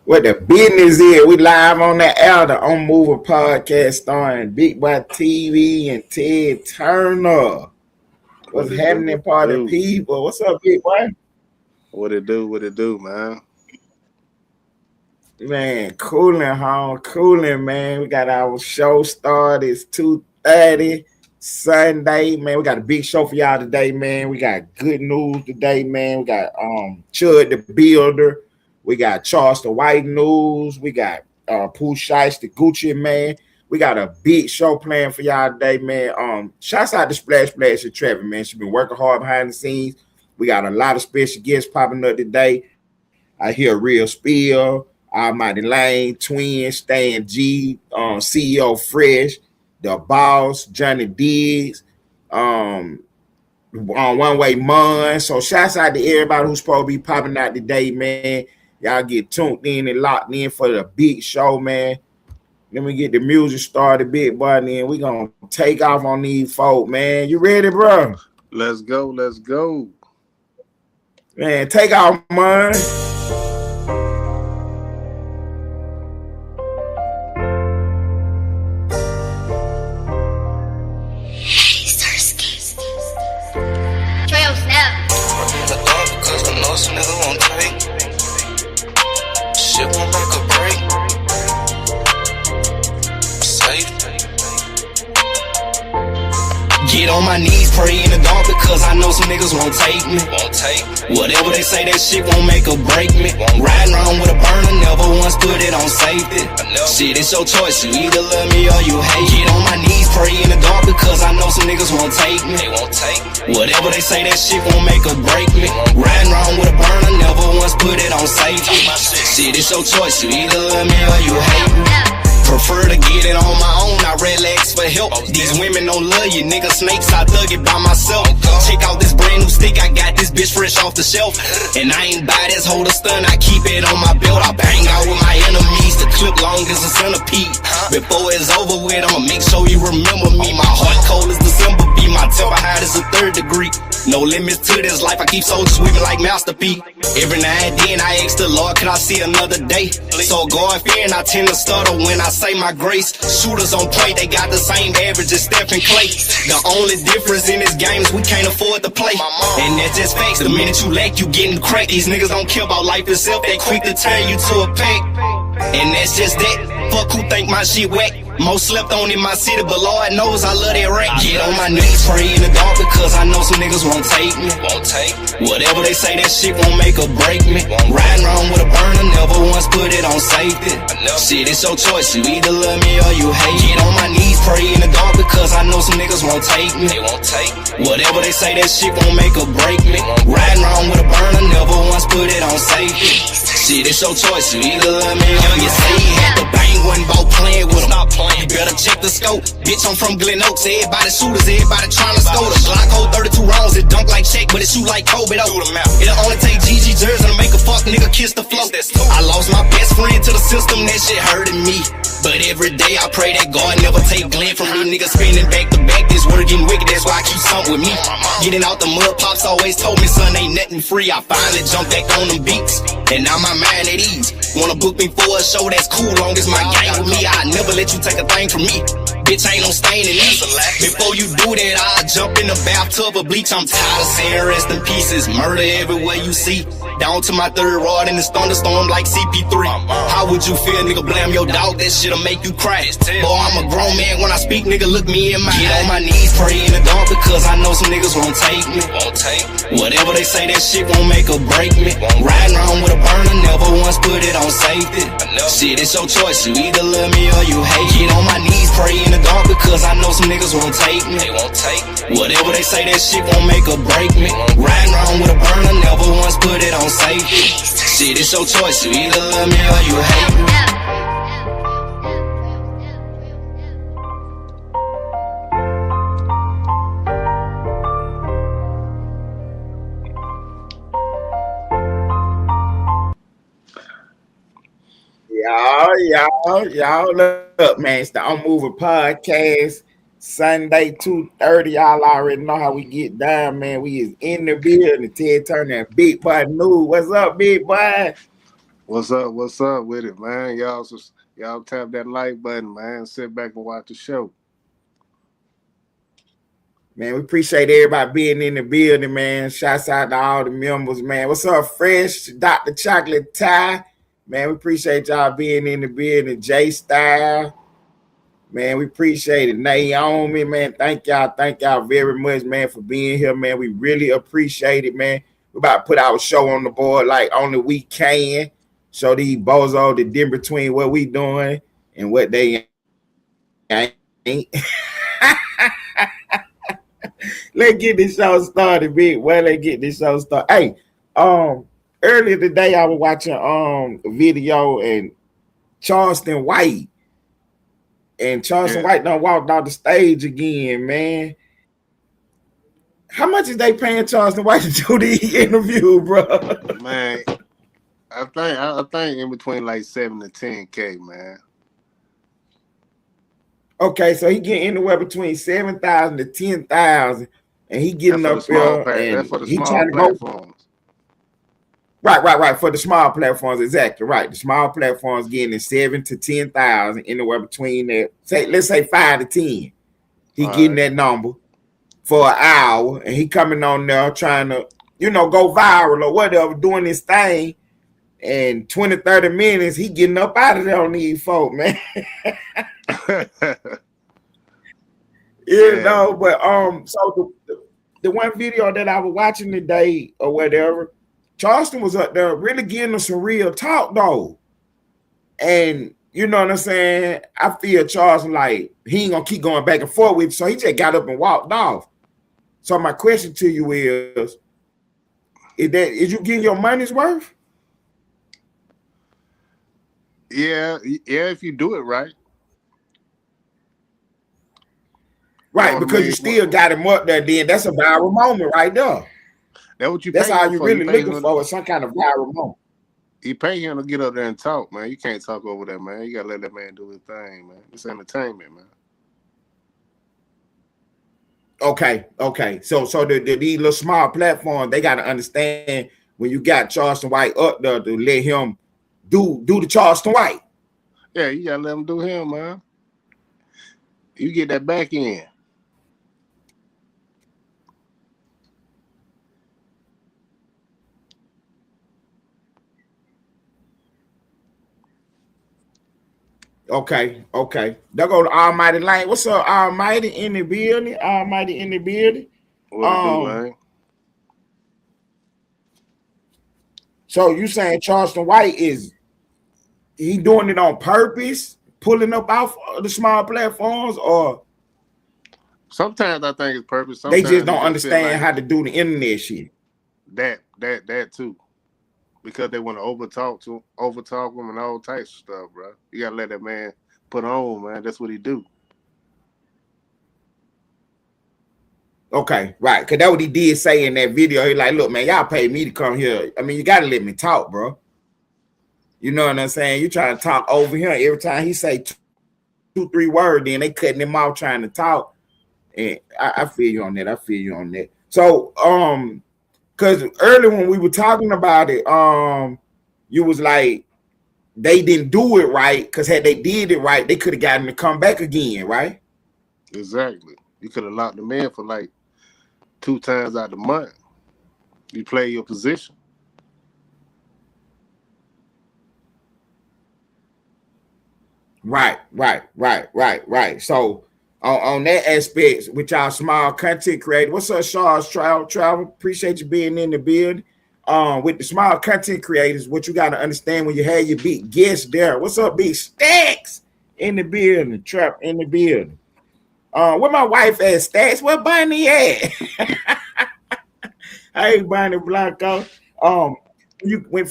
What the business is? We live on the air, the On Mover podcast starring Big Boy TV and Ted Turner. What What's it do? happening, What it party do? people? What's up, Big Boy? What it do? What it do, man? Man, cooling, man. We got our show started. It's 2:30 Sunday, man. We got a big show for y'all today, man. We got good news today, man. We got Chud the Builder. We got Charles the White News. We got Pooh Shiesty the Gucci man. We got a big show planned for y'all today, man. Shouts out to Splash and Trevor, man. She been working hard behind the scenes. We got a lot of special guests popping up today. I hear Real Spill, Almighty Lane, Twin, Stan G, CEO Fresh, The Boss, Johnny Diggs, on One Way Mun. So shouts out to everybody who's supposed to be popping out today, man. Y'all get tuned in and locked in for the big show, man. Let me get the music started, Big Boy, and then we gonna take off on these folk, man. You ready, bro? Let's go. Let's go. Man, take off, man. Some nigga won't take. Shit won't make a break. Safe. Get on my knees, pray in the dark because I know some niggas won't take me. Whatever they say, that shit won't make or break me. Riding around with a burner, never once put it on safety. Shit, it's your choice, you either love me or you hate. Get on my knees, pray in the dark because I know some niggas won't take me. Whatever they say, that shit won't make or break me. Riding around with a burner, never once put it on safety. Shit, it's your choice, you either love me or you hate me. Prefer to get it on my own, I relax for help. These women don't love you, nigga snakes, I thug it by myself. Check out this brand new stick, I got this bitch fresh off the shelf. And I ain't buy this holder stun, I keep it on my belt. I bang out with my enemies, the clip long as a centipede. Before it's over with, I'ma make sure you remember me. My heart cold as December be, my temper hot as a 3rd degree. No limits to this life, I keep soul sweeping like Master P. Every now and then I ask the Lord, can I see another day? So God fearing, I tend to stutter when I say my grace. Shooters on point, they got the same average as Steph and Clay. The only difference in this game is we can't afford to play. And that's just facts, the minute you lack, you getting cracked. These niggas don't care about life itself, they quick to turn you to a pack. And that's just that, fuck who think my shit whack. Most slept on in my city, but Lord knows I love that rap. Get on my knees, pray in the dark because I know some niggas won't take me. Whatever they say, that shit won't make or break me. Riding around with a burner, never once put it on safety. Shit, it's your choice, you either love me or you hate. Get on my knees, pray in the dark because I know some niggas won't take me. Whatever they say, that shit won't make or break me. Riding around with a burner, never once put it on safety. Shit, it's your choice, you either love me or you say he had the bang one ball playing with him. You better check the scope. Bitch, I'm from Glen Oaks. Everybody shooters, everybody trying to score. The Glock hold 32 rounds. It dunk like Shaq, but it shoot like Kobe though. It'll only take GG jersey to make a fuck nigga kiss the flow. I lost my best friend to the system. That shit hurting me. But every day I pray that God never take Glenn from me. Niggas spinning back to back. This word getting wicked. That's why I keep something with me. Getting out the mud, pops always told me, son, ain't nothing free. I finally jumped back on them beats, and now my mind at ease. Wanna book me for a show that's cool, long as my gang with me. I never let you take a thing from me. Bitch, ain't no stain in me. Before you do that, I'll jump in the bathtub of bleach. I'm tired of saying rest in pieces. Murder everywhere you see. Down to my 3rd rod in this thunderstorm like CP3. How would you feel, nigga? Blame your dog, that shit'll make you cry. Boy, I'm a grown man when I speak, nigga, look me in my eye. Get on my knees, pray in the dark because I know some niggas won't take me. Whatever they say, that shit won't make or break me. Riding around with a burner, never once put it on safety. Shit, it's your choice, you either love me or you hate. Get on my knees, pray in the dark because I know some niggas won't take me. Whatever they say, that shit won't make or break me. Riding around with a burner, never once put it on safety. Shit, it's your choice, you either love me or you hate me. Y'all, look, man. It's the On Mover podcast. Sunday 2:30. Y'all already know how we get down, man. We is in the building. Ted Turner and Big Boy News. What's up, Big Boy? What's up? What's up with it, man? Y'all tap that like button, man. Sit back and watch the show. Man, we appreciate everybody being in the building, man. Shouts out to all the members, man. What's up, Fresh? Dr. Chocolate Tie. Man, we appreciate y'all being in the building. J Style. Man, we appreciate it. Naomi, man. Thank y'all very much, man, for being here, man. We really appreciate it, man. We're about to put our show on the board like only we can. Show these bozos the difference between what we doing and what they ain't. Let's get this show started, big. Well, let's get this show started. Hey, earlier today I was watching a video and Charleston White. And Charleston White done walked off the stage again, man. How much is they paying Charleston White to do the interview, bro? Man, I think in between like 7 to 10K, man. Okay, so he getting anywhere between 7,000 to 10,000, and he getting up there and that's for the he small trying to platforms. Right. For the small platforms, exactly right. The small platforms getting 7 to 10,000, anywhere between that. Let's say 5 to 10. He all getting that number for an hour, and he coming on there trying to, go viral or whatever, doing this thing. And 20, 30 minutes, he getting up out of there on these folk, man. But so the one video that I was watching today or whatever, Charleston was up there really getting us some real talk though. And you know what I'm saying? I feel Charleston like he ain't gonna keep going back and forth with you, so he just got up and walked off. So my question to you is you getting your money's worth? Yeah, if you do it right. Right, because you still got him up there, then that's a viral moment right there. That's all you really looking for is some kind of viral moment. You pay him to get up there and talk, man. You can't talk over that, man. You gotta let that man do his thing, man. It's entertainment, man. Okay. So these little small platforms, they gotta understand when you got Charleston White up there to let him do the Charleston White. Yeah, you gotta let him do him, man. You get that back end. Okay. There go the Almighty Lane. What's up, Almighty in the building? What it do, man? So you saying Charleston White he doing it on purpose, pulling up off the small platforms, or sometimes I think it's purpose. Sometimes they just don't understand how to do the internet shit. That too. Because they want to overtalk them and all types of stuff, bro. You gotta let that man put on, man. That's what he do. Okay, right. Because that's what he did say in that video. He like, look, man, y'all paid me to come here. I mean, you gotta let me talk, bro. You know what I'm saying? You trying to talk over him every time he say two, 3 words, then they cutting him off trying to talk. And I feel you on that. So, because earlier when we were talking about it, you was like, they didn't do it right, because had they did it right, they could have gotten to come back again, right? Exactly. You could have locked them in for like 2 times out of the month. You play your position. Right. So on that aspect, with y'all small content creator, what's up, Charles Travel? Appreciate you being in the building. With the small content creators, what you got to understand when you have your big guests there. What's up, big Stacks in the building, Trap in the building. Where my wife at, Stacks? Where Bonnie at? Hey, Bonnie Blanco. For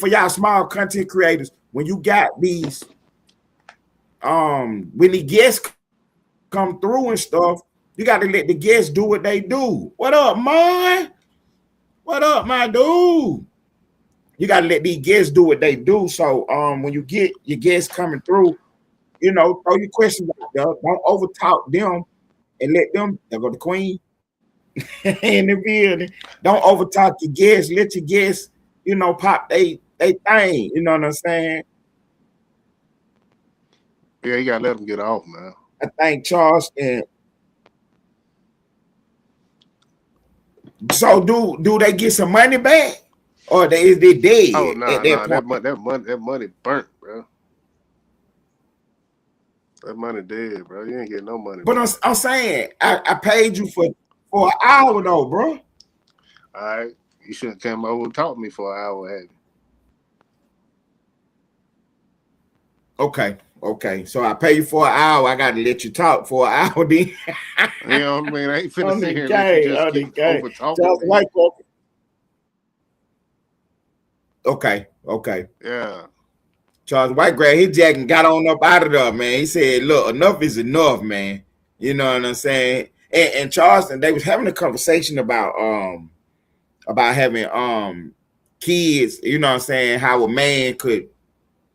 y'all small content creators, when you got these, when the guests come through and stuff, you got to let the guests do what they do. What up, man? What up, my dude? You got to let these guests do what they do. So when you get your guests coming through, throw your questions out there. Don't overtalk them and let them, there go the queen in the building. Don't overtalk your guests. Let your guests, pop they they thing. You know what I'm saying? Yeah, you gotta let them get off, man. I think Charleston. So do they get some money back, or is they Oh dead nah, at that nah, point? that money burnt, bro. That money dead, bro. You ain't getting no money But back. I'm saying I paid you for an hour though, bro. All right, you should have come over and talked to me for an hour, had Okay. So I pay you for an hour. I got to let you talk for an hour. Then you. You know what I mean? I ain't finna on the sit here and let you game, just on the keep game. over talking Just me. like okay. Yeah, Charles White grabbed his jacket and got on up out of there, man. He said, "Look, enough is enough, man." You know what I'm saying? And Charleston, they was having a conversation about having kids. You know what I'm saying? How a man could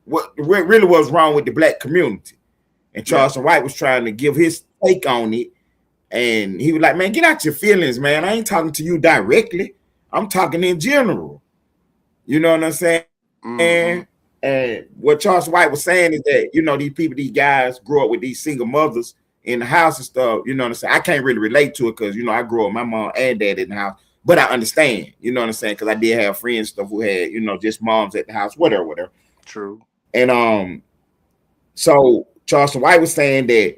what really was wrong with the black community. And yeah, Charleston White was trying to give his take on it. And he was like, man, get out your feelings, man. I ain't talking to you directly. I'm talking in general. You know what I'm saying? mm-hmm. And what Charles White was saying is that, these people, these guys grew up with these single mothers in the house and stuff. You know what I'm saying? I can't really relate to it because, I grew up with my mom and dad in the house. But I understand, you know what I'm saying? Because I did have friends stuff who had, just moms at the house, whatever. True. And so Charleston White was saying that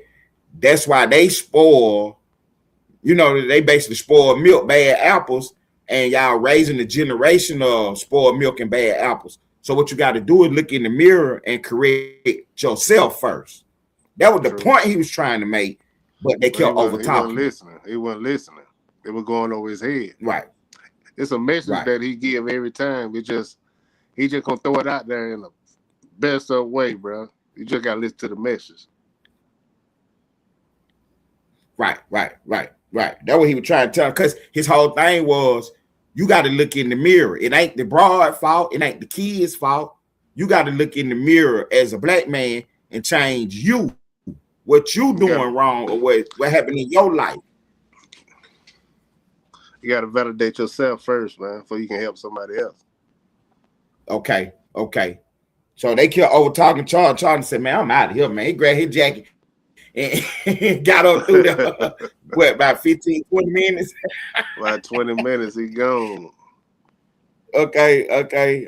that's why they spoil, they basically spoil milk, bad apples, and y'all raising the generation of spoiled milk and bad apples. So what you got to do is look in the mirror and correct yourself first. That was the True. point he was trying to make, but they But kept over he wasn't talking. listening. He wasn't listening. It was going over his head. Right. It's a message Right. that he give every time. He just gonna throw it out there in the best of way, bro. You just gotta listen to the message. Right. That's what he was trying to tell. Because his whole thing was, you got to look in the mirror. It ain't the broad fault. It ain't the kids' fault. You got to look in the mirror as a black man and change you. What you doing wrong or what happened in your life. You gotta validate yourself first, man, before you can help somebody else. Okay. So they kept over talking Charles. Charles said, man, I'm out of here, man. He grabbed his jacket and got up through there. What, about 15, 20 minutes? About 20 minutes, he gone. Okay,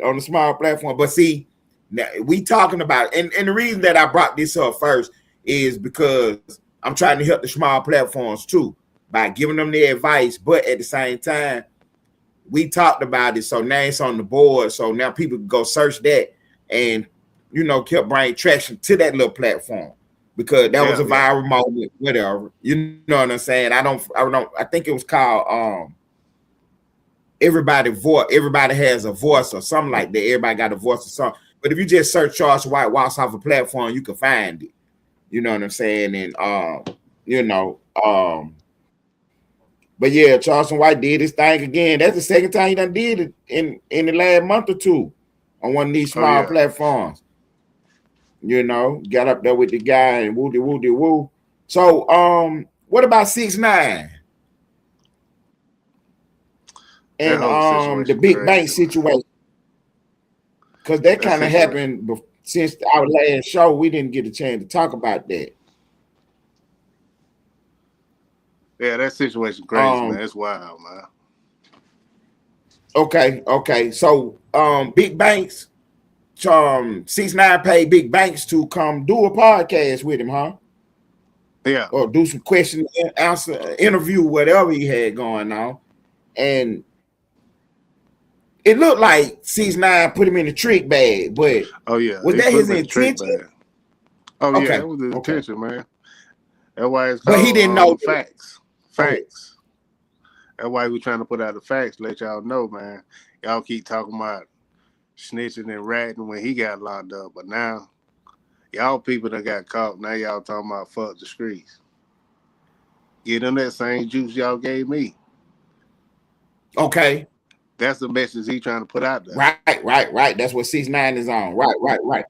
on the small platform. But see, now we talking about, and the reason that I brought this up first is because I'm trying to help the small platforms too by giving them their advice. But at the same time, we talked about it, so now it's on the board. So now people can go search that and, kept bringing traction to that little platform because that was a viral moment, whatever. You know what I'm saying? I think it was called Everybody has a voice or something like that. Everybody got a voice or something. But if you just search Charles White walks off a platform, you can find it. You know what I'm saying? And but yeah, Charleston White did his thing again. That's the second time he done did it in the last month or two on one of these small platforms. Got up there with the guy and woo. So what about 6ix9ine? And the big bank situation? Because that kind of happened since our last show. We didn't get a chance to talk about that. Yeah, that situation crazy, man. It's wild, man. Okay. So big banks, 6ix9ine paid big banks to come do a podcast with him, huh? Yeah. Or do some question and answer interview, whatever he had going on. And it looked like 6ix9ine put him in the trick bag, but was that his intention? Oh yeah, that was his intention, man. That's why it's called, but he didn't know facts. Facts. That's why we trying to put out the facts, let y'all know, man. Y'all keep talking about snitching and ratting when he got locked up, but now y'all people that got caught, now y'all talking about fuck the streets. Get them that same juice y'all gave me. Okay. That's the message he trying to put out there. Right. That's what 6ix9ine is on. Right.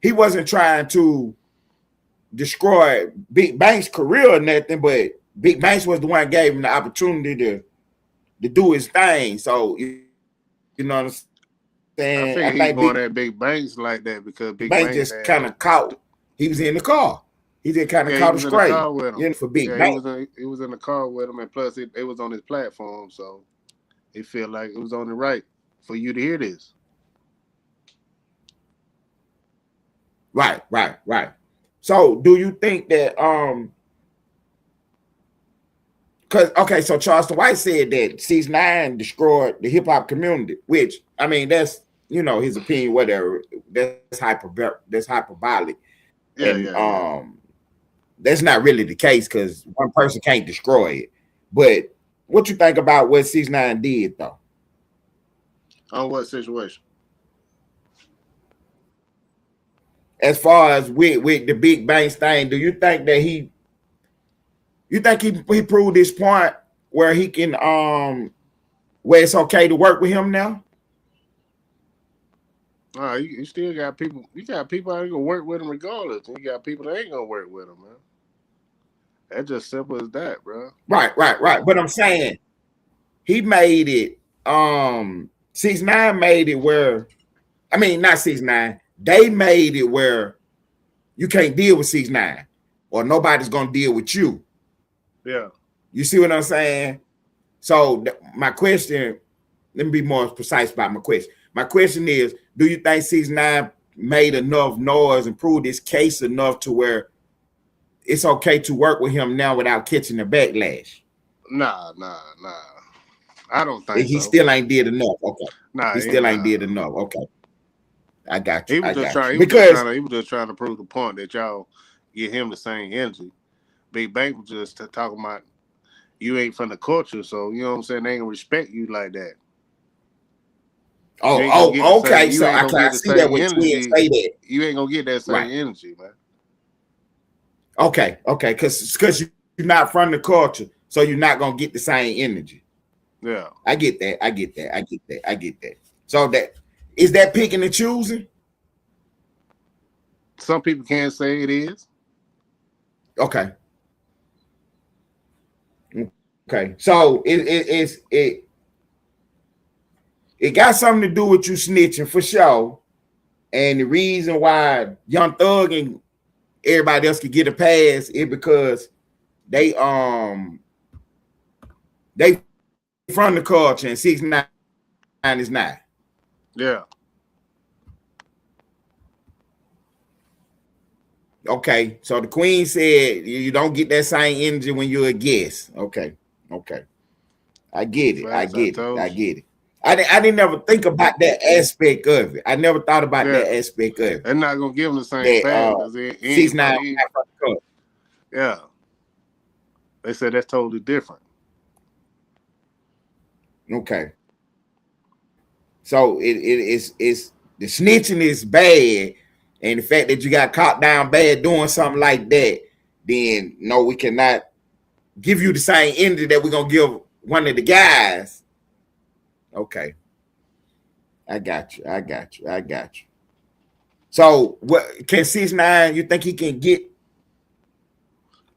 He wasn't trying to destroy Big Bank's career or nothing, but Big Banks was the one that gave him the opportunity to do his thing. So, you know what I'm I saying? I think he's think going at Big Banks like that because Big Banks Banks just had kind of caught. He was in the car. He just kind of he caught him was in the straight. car with him. You know, for Big Yeah, Banks. he was in the car with him, and plus it was on his platform, so he felt like it was on the right for you to hear this. Right. So do you think that because okay, so Charleston White said that 6ix9ine destroyed the hip hop community, which I mean that's his opinion, whatever. That's hyperbolic. And that's not really the case because one person can't destroy it. But what you think about what 6ix9ine did though? On what situation? As far as with the Big Bangs thing, do you think that he proved this point where he can where it's okay to work with him now? You still got people. You got people that ain't gonna work with him regardless. And you got people that ain't gonna work with him, man. That's just simple as that, bro. Right. But I'm saying he made it. 6ix9ine made it where, I mean, not 6ix9ine. They made it where you can't deal with 6ix9ine, or nobody's gonna deal with you. Yeah. You see what I'm saying? So my question, let me be more precise about my question. My question is, do you think 6ix9ine made enough noise and proved his case enough to where it's okay to work with him now without catching the backlash? Nah. I don't think He so. still ain't did enough. Okay. Nah, he still ain't did enough. Okay. I got you. He was just trying to prove the point that y'all get him the same energy. Big Bank was just talking about you ain't from the culture, so you know what I'm saying. They ain't gonna respect you like that. Okay. So I can see that when twins say that. You ain't gonna get that same energy, man. Okay, because you're not from the culture, so you're not gonna get the same energy. Yeah, I get that. So is that picking and choosing? Some people can't say it is. Okay. So it got something to do with you snitching for sure, and the reason why Young Thug and everybody else could get a pass is because they from the culture and 6ix9ine is not. Yeah. Okay, so the queen said you don't get that same energy when you're a guest. Okay. I get it. I get it. I didn't ever think about that aspect of it. I never thought about that aspect of it. They're not gonna give them the same pass because 6ix9ine. Yeah. They said that's totally different. Okay. So it's the snitching is bad, and the fact that you got caught down bad doing something like that, then no, we cannot give you the same energy that we're gonna give one of the guys. Okay. I got you. So what can 6ix9ine, you think he can get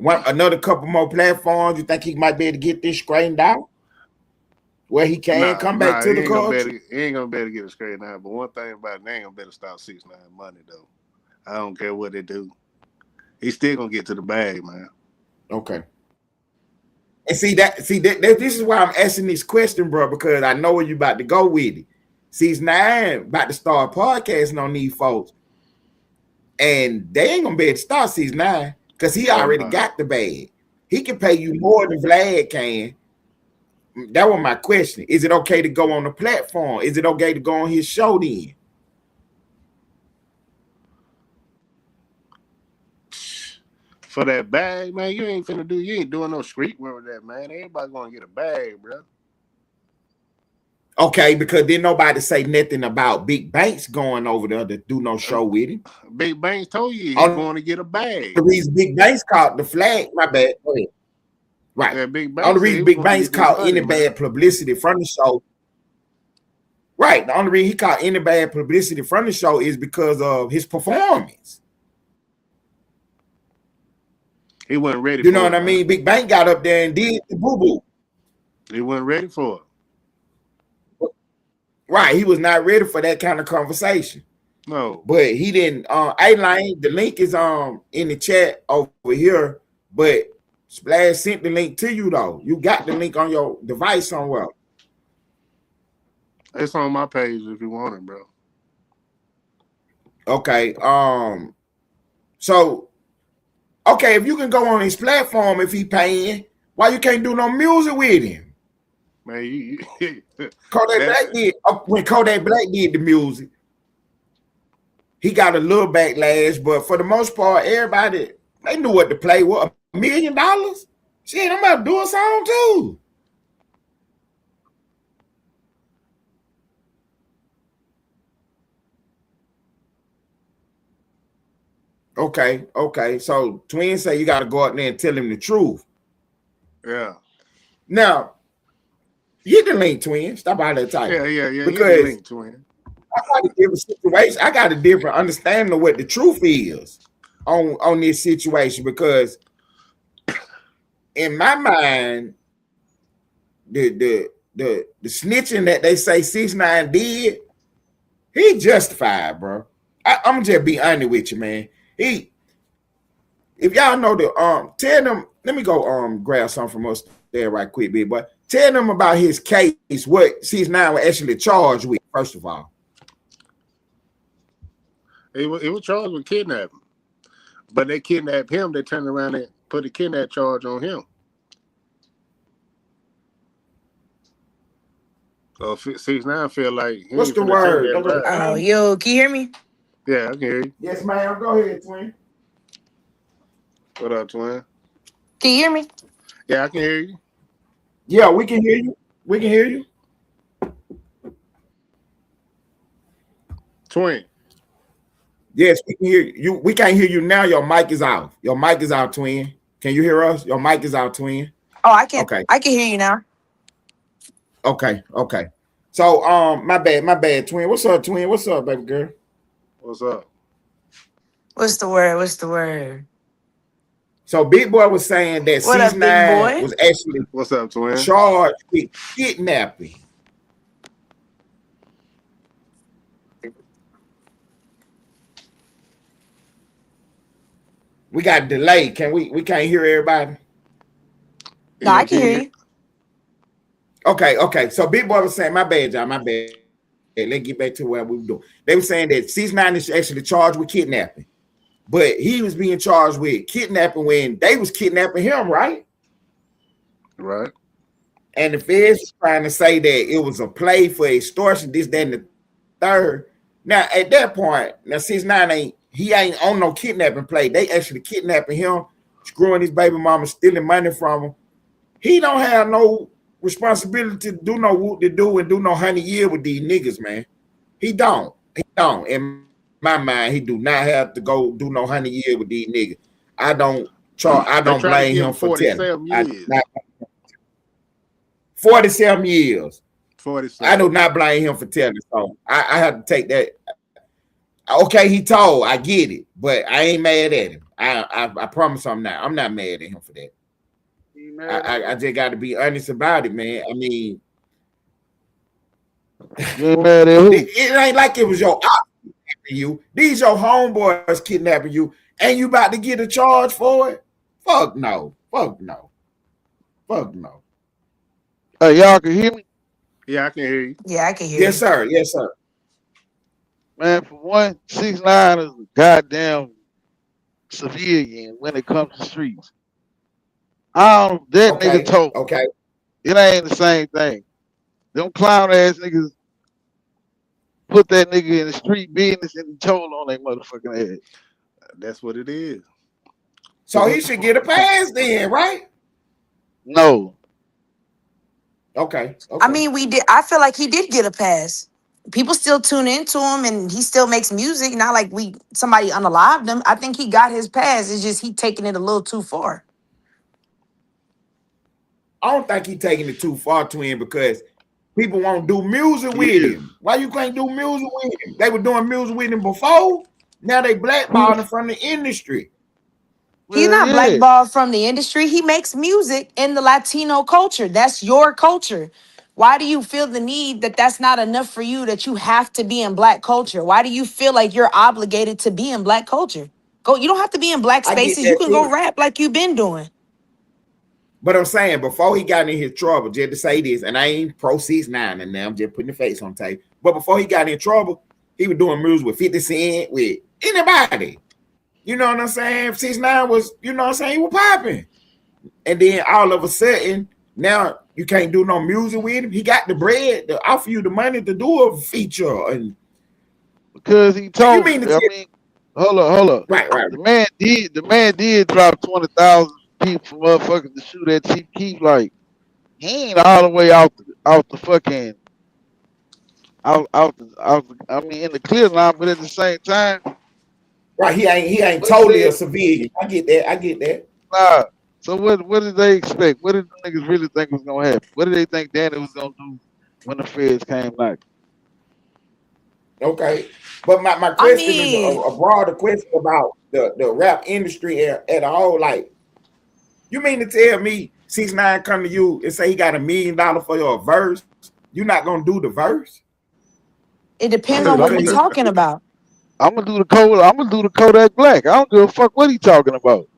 another couple more platforms? You think he might be able to get this straightened out? Where he can come back to the culture? He ain't gonna be able to get it straightened out. But one thing about it, they ain't gonna be able to stop 6ix9ine money though. I don't care what they do. He's still gonna get to the bag, man. Okay. And see that this is why I'm asking this question, bro, because I know where you about to go with it. 6ix9ine about to start podcasting on these folks, and they ain't gonna be able to stop 6ix9ine because he already got the bag. He can pay you more than Vlad can. That was my question. Is it okay to go on the platform? Is it okay to go on his show then? For that bag, man, you ain't doing no street work with that, man. Everybody gonna get a bag, bro. Okay, because then nobody say nothing about Big Banks going over there to do no show with him. Big Banks told you he's going to get a bag. The reason Big Banks caught the flag, my bad. Go ahead. Right. Yeah, the only reason Big Banks caught any bad publicity from the show. Right. The only reason he caught any bad publicity from the show is because of his performance. He wasn't ready for it. You know what I mean? Big Bank got up there and did the boo-boo. He wasn't ready for it. Right, he was not ready for that kind of conversation. No. But he didn't. A-Lane, the link is in the chat over here. But Splash sent the link to you though. You got the link on your device somewhere. It's on my page if you want it, bro. Okay. So okay, if you can go on his platform if he paying, why you can't do no music with him? Man, you Kodak Black did when Kodak Black did the music. He got a little backlash, but for the most part, everybody they knew what to play. What, $1 million? Shit, I'm about to do a song too. Okay. So Twin say you got to go out there and tell him the truth. Yeah. Now, get the link, Twin. Stop all that type. Yeah. Because link, Twin. I got a different situation. I got a different understanding of what the truth is on this situation. Because in my mind, the snitching that they say 6ix9ine did, he justified, bro. I'm gonna just be honest with you, man. If y'all know the tell them, let me go grab something from us there right quick, big boy. Tell them about his case, what 6ix9ine was actually charged with, first of all. He was charged with kidnapping. But they kidnapped him, they turned around and put a kidnap charge on him. So 6ix9ine feel like what's the word? Oh, yo, can you hear me? Yeah, I can hear you. Yes, ma'am. Go ahead, Twin. What up, Twin? Can you hear me? Yeah, I can hear you. Yeah, we can hear you. We can hear you. Twin. Yes, we can hear you. We can't hear you now. Your mic is out. Your mic is out, Twin. Can you hear us? Your mic is out, Twin. Oh, I can. Okay. I can hear you now. Okay. So, my bad, Twin. What's up, Twin? What's up, baby girl? What's up? What's the word? So, Big Boy was saying that What up, Big 6ix9ine Boy? was actually What's up, Twin? charged with kidnapping. We got delay. We can't hear everybody? No, I can hear you. Okay. So Big Boy was saying, my bad, y'all, my bad. Let's get back to what we were doing. They were saying that 6ix9ine is actually charged with kidnapping. But he was being charged with kidnapping when they was kidnapping him, right? Right. And the feds was trying to say that it was a play for extortion, this, that, and the third. Now, at that point, now 6ix9ine ain't on no kidnapping play. They actually kidnapping him, screwing his baby mama, stealing money from him. He don't have no responsibility to do no whoop to do and do no 100 years with these niggas, man. He don't. In my mind, he do not have to go do no 100 years with these niggas. I don't blame him for telling. 47 years. 47. I do not blame him for telling. So I have to take that. Okay, he told. I get it, but I ain't mad at him. I promise I'm not. I'm not mad at him for that. I just got to be honest about it, man. I mean, it ain't like it was your op kidnapping you. These your homeboys kidnapping you, and you about to get a charge for it? Fuck no. Hey, y'all can hear me? Yeah, I can hear you. Yeah, I can hear Yes, sir. Yes, sir. Man, for one, 6ix9ine is a goddamn civilian when it comes to streets. Nigga told me. Okay. It ain't the same thing. Them clown ass niggas put that nigga in the street business and he told on their motherfucking head. That's what it is. So he should get a pass then, right? No. Okay. I mean, I feel like he did get a pass. People still tune into him and he still makes music. Not like somebody unalived him. I think he got his pass. It's just he taking it a little too far. I don't think he's taking it too far, Twin, because people won't do music with him. Why you can't do music with him? They were doing music with him before. Now they blackballing him from the industry. He's not blackballed from the industry. He makes music in the Latino culture. That's your culture. Why do you feel the need that that's not enough for you, that you have to be in black culture? Why do you feel like you're obligated to be in black culture? Go, you don't have to be in black I get spaces. You that can go too. rap like you've been doing. But I'm saying before he got in his trouble, just to say this, and I ain't pro 6ix9ine and now I'm just putting the face on tape. But before he got in trouble, he was doing music with 50 Cent, with anybody. You know what I'm saying? 6ix9ine was, you know what I'm saying, he was popping. And then all of a sudden, now you can't do no music with him. He got the bread to offer you the money to do a feature. And because he you told mean me. to I tell mean, hold up. right. The man did drop 20,000 people for motherfuckers to shoot at Chief Keef. Like he ain't all the way out the fucking I mean in the clear line, but at the same time, Right, he ain't what did totally they a civilian. I get that. I get that. nah, so what did they expect? What did the niggas really think was gonna happen? What did they think Danny was gonna do when the feds came back? Okay. But my I question is mean, a broader question about the rap industry at a whole. Like, you mean to tell me 6ix9ine come to you and say he got $1 million for your verse? You not gonna do the verse? it depends on what Because we he talking about. I'm gonna do the Kodak Black. I don't give a fuck what he talking about.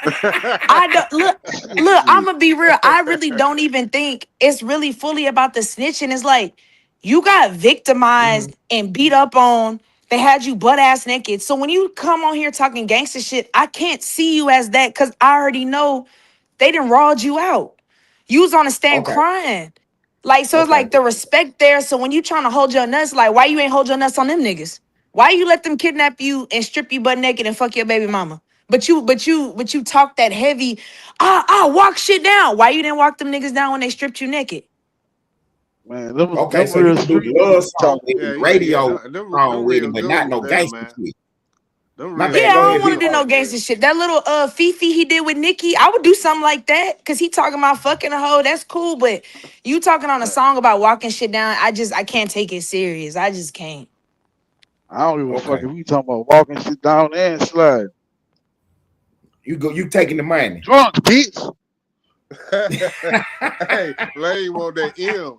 I don't look, I'm Shit. gonna be real. I really don't even think it's really fully about the snitching. It's like you got Mhm. victimized and beat up on. They had you butt ass naked. So when you come on here talking gangster shit, I can't see you as that because I already know they done rawed you out. You was on the stand Okay, crying. Like, so it's okay. like the respect there. So when you trying to hold your nuts, like, why you ain't hold your nuts on them niggas? Why you let them kidnap you and strip you butt naked and fuck your baby mama? But you talk that heavy. I'll walk shit down. Why you didn't walk them niggas down when they stripped you naked? Man, Okay, them so you real can do street the niggas love be song talking. with him, yeah. radio Them song with real him, but not dudes no there, gangster man. shit. Them My real Yeah, bad. I Go don't ahead, dudes want to big do boy. no right gangster there. shit. That little Fifi he did with Nicki, I would do something like that. Cause he talking about fucking a hoe. That's cool. But you talking on a song about walking shit down, I can't take it serious. I just can't. I don't give a fuck Okay, if we talking about walking shit down and slide. you taking the You money. drunk, bitch. Hey, Lane want that M.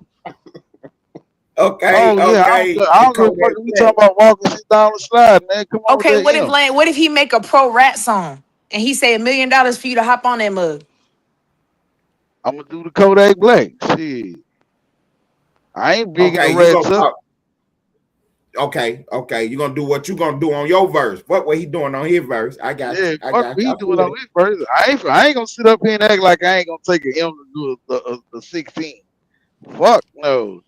Okay, Oh yeah, okay. I The don't give a Kodak fuck if we Black. talking about walking shit down the slide, man. Come on with Okay, that what if M. Lane, what if he make a pro rat song and he say $1 million for you to hop on that mug? I'm gonna do the Kodak Black. Shit. I ain't bigging the Okay, you gonna rats up. talk. Okay. You gonna do what you gonna do on your verse. What he doing on his verse? I got you. Yeah, I fuck got what you. he I doing feel on it. his verse. I ain't gonna sit up here and act like I ain't gonna take an M to do a 16. Fuck no.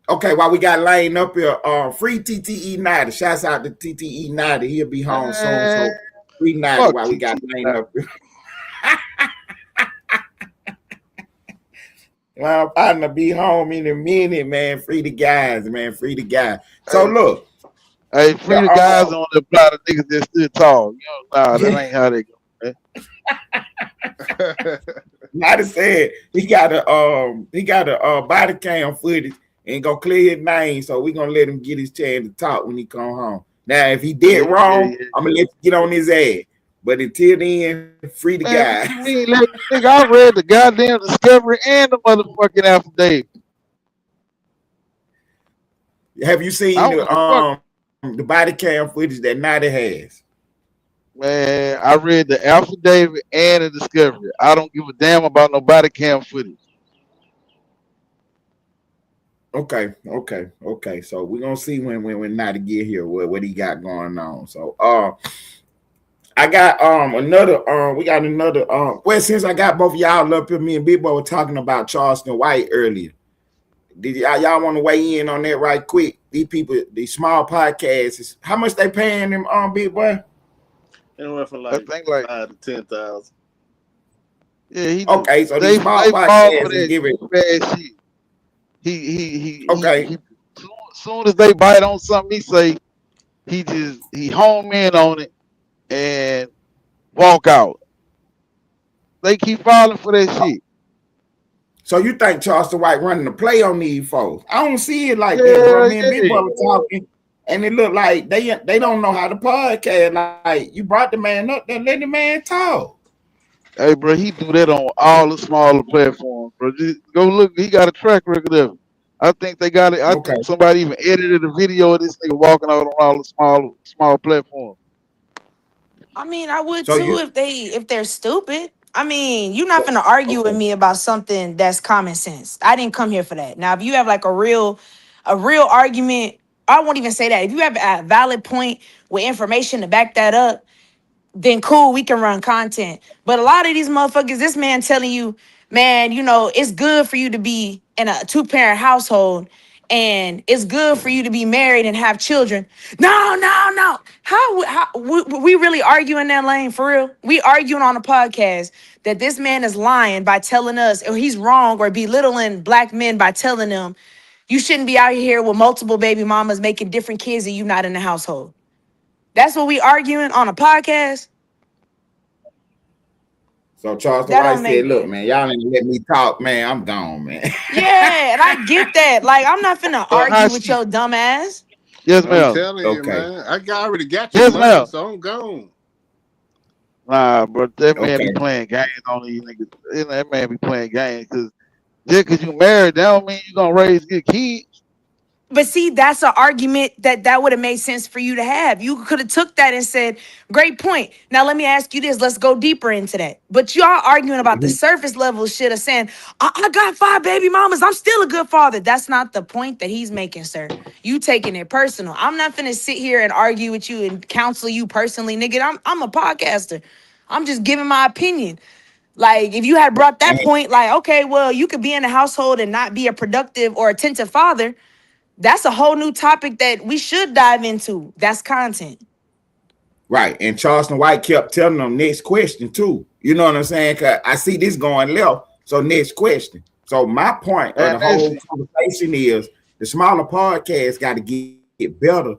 Okay, while we got Lane up here, free TTE 90. Shouts out to TTE 90. He'll be home soon. Man, So free 90 fuck while we got TT. Lane up here. Well, I'm gonna be home in a minute, man. Free the guys, man. Free the guys. So Hey, look, free the the guys on the block of niggas that stood tall. You know, nah, that yeah, ain't how they go, man. Nada said he got a body cam footage and gonna clear his name, so we gonna let him get his chance to talk when he come home. Now, if he did Yeah, wrong, yeah. I'm gonna let you get on his ass. But until then, free the Man, what guy. you mean, let nigga? I read the goddamn discovery and the motherfucking affidavit. Have you I seen don't give a fuck, the body cam footage that Nada has? man. I read the affidavit and the discovery. I don't give a damn about no body cam footage. Okay. So we're gonna see when Nada get here what he got going on. So I got another we got another well, since I got both of y'all up here, me and Big Boy were talking about Charleston White earlier. Did y'all want to weigh in on that right quick? These people, these small podcasts, how much they paying them Big Boy? Anywhere from I like think like 5 to 10,000. yeah, he just Okay, so these they small they fall for podcasts is that giving bad shit. okay. He soon as they bite on something, he say he home in on it and walk out. They keep falling for that shit. So you think Charleston White running the play on these folks? I don't see it like that, bro. Yeah, Me and Big yeah. Boy were talking, and it looked like they don't know how to podcast. Like you brought the man up there, let the man talk. Hey, bro, he do that on all the smaller platforms, bro. Just go look. He got a track record of it. I think they got it. I Okay. think somebody even edited a video of this nigga walking out on all the small platforms. I mean, I would So too you if they're stupid. I mean, you're not gonna argue with okay. me about something that's common sense. I didn't come here for that. Now, if you have like a real argument, I won't even say that. If you have a valid point with information to back that up, then cool, we can run content. But a lot of these motherfuckers, this man telling you, man, it's good for you to be in a two-parent household and it's good for you to be married and have children. No, no, no. How we really arguing that lane for real? We arguing on a podcast that this man is lying by telling us, or he's wrong or belittling black men by telling them you shouldn't be out here with multiple baby mamas making different kids and you not in the household. That's what we arguing on a podcast. So Charleston That White don't said, make "Look, man, y'all ain't let me talk, man. I'm gone, man." Yeah, and I get that. Like, I'm not finna So how argue with she? your dumb ass. Yes, I'm ma'am. telling you, Okay. man. Already got your Yes, money, ma'am. so I'm gone. Nah, bro, that man be Okay. playing games on these niggas. That man be playing games because just because you married, that don't mean you gonna raise good kids. But see, that's an argument that would have made sense for you to have. You could have took that and said, "Great point." Now let me ask you this. Let's go deeper into that. But y'all arguing about the Mhm. surface level shit of saying, "I got 5 baby mamas. I'm still a good father." That's not the point that he's making, sir. You taking it personal. I'm not finna sit here and argue with you and counsel you personally, nigga. I'm a podcaster. I'm just giving my opinion. Like, if you had brought that And point, like, okay, well, you could be in a household and not be a productive or attentive father. That's a whole new topic that we should dive into. That's content. right, and Charleston White kept telling them next question too. You know what I'm saying? Cause I see this going left. So next question. So my point of And the that's whole conversation is the smaller podcasts got to get better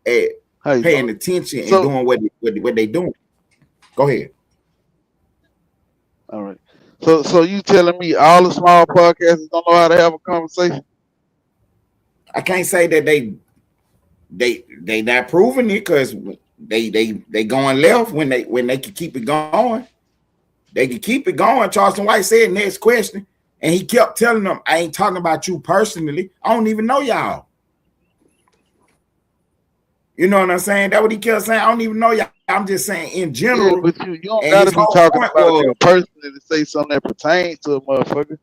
at how paying you doing. attention and doing So, what they doing. Go ahead. all right. So you telling me all the small podcasters don't know how to have a conversation? I can't say that they not proving it because they going left when they can keep it going. They can keep it going. Charleston White said next question, and he kept telling them, "I ain't talking about you personally. I don't even know y'all." You know what I'm saying? That what he kept saying. I don't even know y'all. I'm just saying in Yeah, general. but you don't And his gotta be whole talking point about a was, nigga personally to say something that pertains to a motherfucker.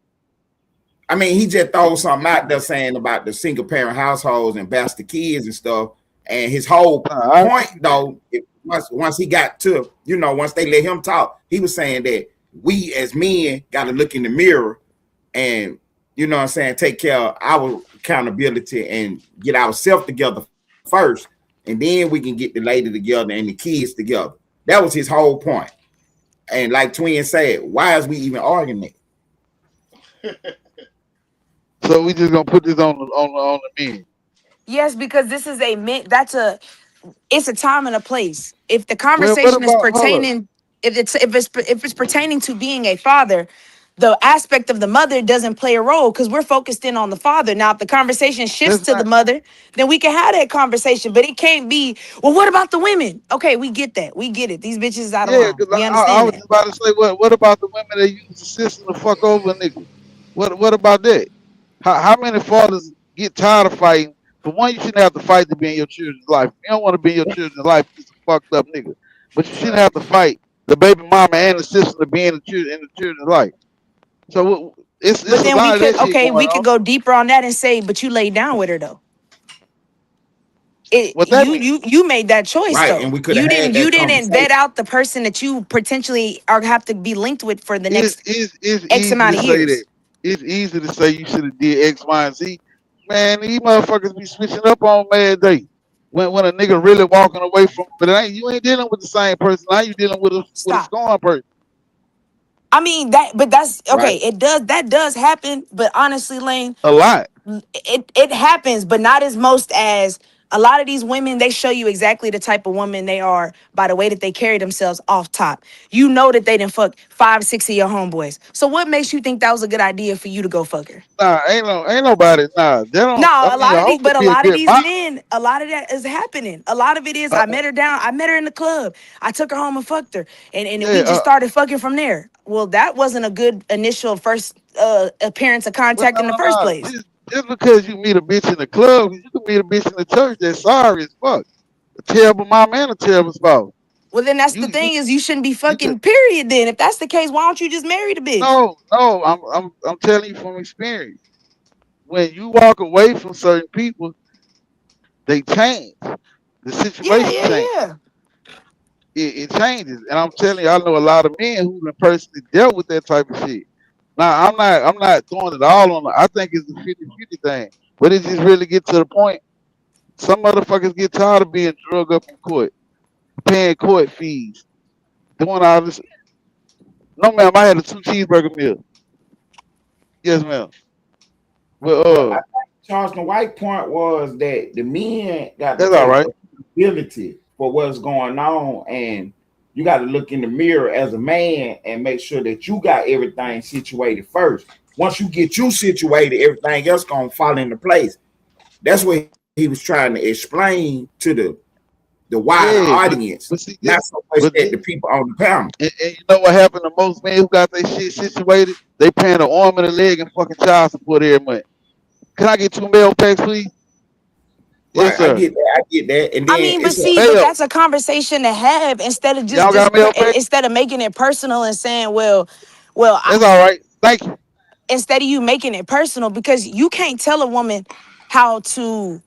I mean, he just throw something out there saying about the single parent households and bastard kids and stuff. And his whole Nah, I agree point, with that. though, once he got to, once they let him talk, he was saying that we as men got to look in the mirror and, what I'm saying, take care of our accountability and get ourselves together first. And then we can get the lady together and the kids together. That was his whole point. And like Twin said, why is we even arguing that? So we just gonna put this on the men. Yes, because this is a mint. It's a time and a place. If the Well, what conversation is about hold up? pertaining, if it's pertaining to being a father, the aspect of the mother doesn't play a role because we're focused in on the father. Now, if the conversation shifts That's to the not. mother, then we can have that conversation. But it can't be, well, what about the women? Okay, we get that. We get it. These bitches is out of Yeah, line. because We I understand was that. just about to say, what about the women that use the system to fuck over a nigga? What about that? How many fathers get tired of fighting? For one, you shouldn't have to fight to be in your children's life. If you don't want to be in your children's life, you're just a fucked up nigga. But you shouldn't have to Facts. fight the baby mama and the sister to be in the children's life. So it's But a then lot of that shit going we could on. go deeper on that and say, but you laid down with her though. It What that you mean? you you made that choice Right. though. And we could have You had didn't you that didn't vet conversation. out the person that you potentially are have to be linked with for the next It's X easy amount to of say that. years. It's easy to say you should have did X, Y, and Z. Man, these motherfuckers be switching up on mad day. When a nigga really walking away from, but you ain't dealing with the same person. Now you dealing with a Stop. scorn person. I mean but that's okay. Right. That does happen. But honestly, Lane, A lot. it happens, but not as most as a lot of these women. They show you exactly the type of woman they are by the way that they carry themselves off top. You know that they didn't fuck 5, 6 of your homeboys. So what makes you think that was a good idea for you to go fuck her? Nah, ain't nobody. Nah, they No, don't. I a mean, a lot of hoe these, could but a be a lot of good these mama. men, A lot of that is happening. A lot of it is Uh, I met her down. I met her in the club. I took her home and fucked her, and yeah. we just started fucking from there. Well, that wasn't a good initial first appearance of Well, contact in the first no. place. Just because you meet a bitch in the club, you can meet a bitch in the church that's sorry as fuck. A terrible mom and a terrible spouse. Well, then that's You the you thing is you shouldn't be you could fucking. Period. Then if that's the case, why don't you just marry the bitch? no. I'm telling you from experience. When you walk away from certain people, they change. The Yeah, situation yeah, changes. yeah. It changes, and I'm telling you, I know a lot of men who've been personally dealt with that type of shit. Now, I'm not throwing it all on. I think it's a 50-50 thing, but it just really get to the point. Some motherfuckers get tired of being drug up in court, paying court fees, doing all this. No, ma'am, I had a 2 cheeseburger meal. Yes, ma'am. Well, Well, I think Charleston White point was that the men got to that's all take right. accountability for what's going on, and you got to look in the mirror as a man and make sure that you got everything situated first. Once you get you situated, everything else gonna fall into place. That's what he was trying to explain to the wider Yeah, audience, but see not this, so much but that this, the people on the panel. and you know what happened to most men who got their shit situated? They paying an arm and a leg and fucking child support every month. Can I get 2 mail packs, please? Yes, Right, I sir. get that, I get that, and I then mean, but it's a see, but Mail. that's a conversation to have instead of Y'all got mail packs? instead of making it personal and saying, well, That's all right. Thank you. instead of you making it personal because you can't tell a woman how to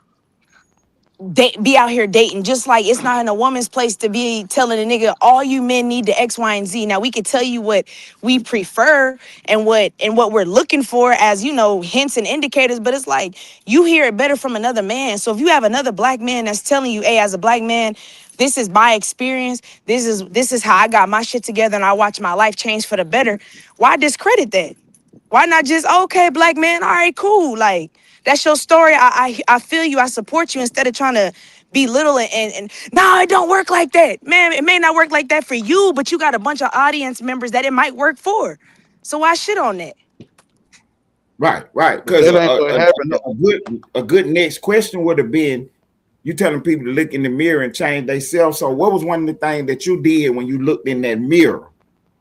be out here dating. Just like it's not in a woman's place to be telling a nigga all you men need to X, Y, and Z. Now we can tell you what we prefer and what we're looking for as hints and indicators, but it's like you hear it better from another man. So if you have another black man that's telling you, hey, as a black man, this is my experience, this is how I got my shit together and I watch my life change for the better, why discredit that? Why not just okay, black man? All right, cool. Like that's your story. I feel you. I support you instead of trying to belittle it and no, it don't work like that, man. It may not work like that for you, but you got a bunch of audience members that it might work for. So why shit on that? right. But Because that ain't what happened though. a good next question would have been you telling people to look in the mirror and change themselves. So, what was one of the things that you did when you looked in that mirror?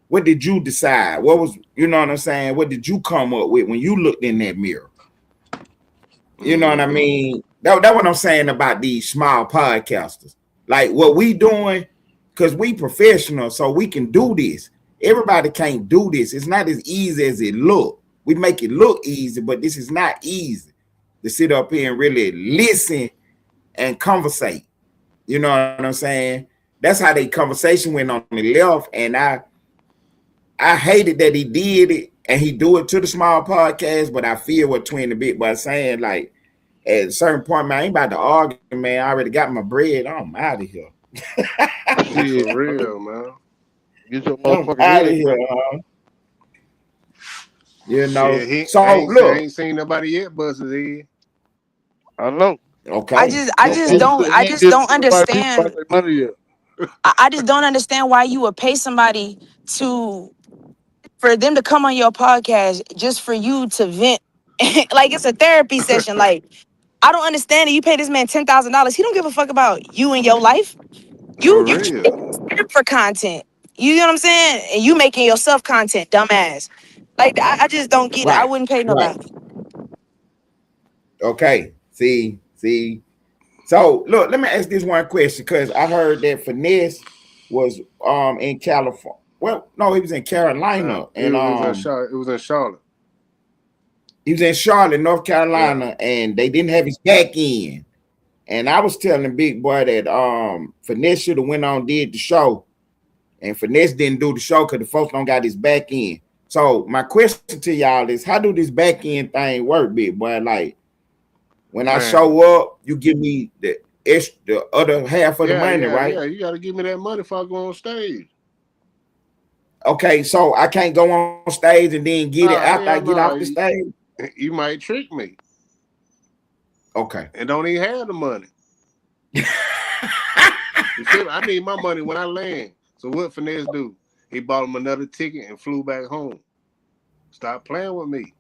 What did you decide? What was, you know what I'm saying? What did you come up with when you looked in that mirror? You know what I mean? That what I'm saying about these small podcasters. Like what we doing, because we professional, so we can do this. Everybody can't do this. It's not as easy as it look. We make it look easy, but this is not easy to sit up here and really listen and conversate. You know what I'm saying? That's how the conversation went on the left, and I hated that he did it and he do it to the small podcast, but I feel what Twin the Big Boy saying, like at a certain point, man, I ain't about to argue, man. I already got my bread. I'm out of here. Shit, For real, man. get your I'm motherfucking out of head here. straight. You know. Shit, So I look, ain't seen nobody yet bust his head. I know. I okay. just I And, just and don't he I ain't just did don't to nobody people about understand. their money yet. I just don't understand why you would pay somebody to for them to come on your podcast just for you to vent. Like it's a therapy session. Like I don't understand it. You pay this man $10,000. He don't give a fuck about you and your life. You For you real. for content. You know what I'm saying? And you making yourself content, dumbass. Like I just don't get it. I Right, wouldn't pay right. nobody. Okay. See. So look, let me ask this one question because I heard that Finesse was in California. Well, no, he was in Carolina, and It was in Charlotte. It was in Charlotte. he was in Charlotte, North Yeah. Carolina, and they didn't have his back end. And I was telling Big Boy that Finesse should have went on and did the show, and Finesse didn't do the show because the folks don't got his back end. So my question to y'all is, how do this back end thing work, Big Boy? Like when I Man. show up, you give me the other half of the money, right? Yeah. You gotta give me that money if I go on stage. Okay, so I can't go on stage and then get it Nah, after I hell get no. off the stage. You might trick me Okay. and don't even have the money. You feel me? I need my money when I land. So what Finesse do? He bought him another ticket and flew back home. Stop playing with me.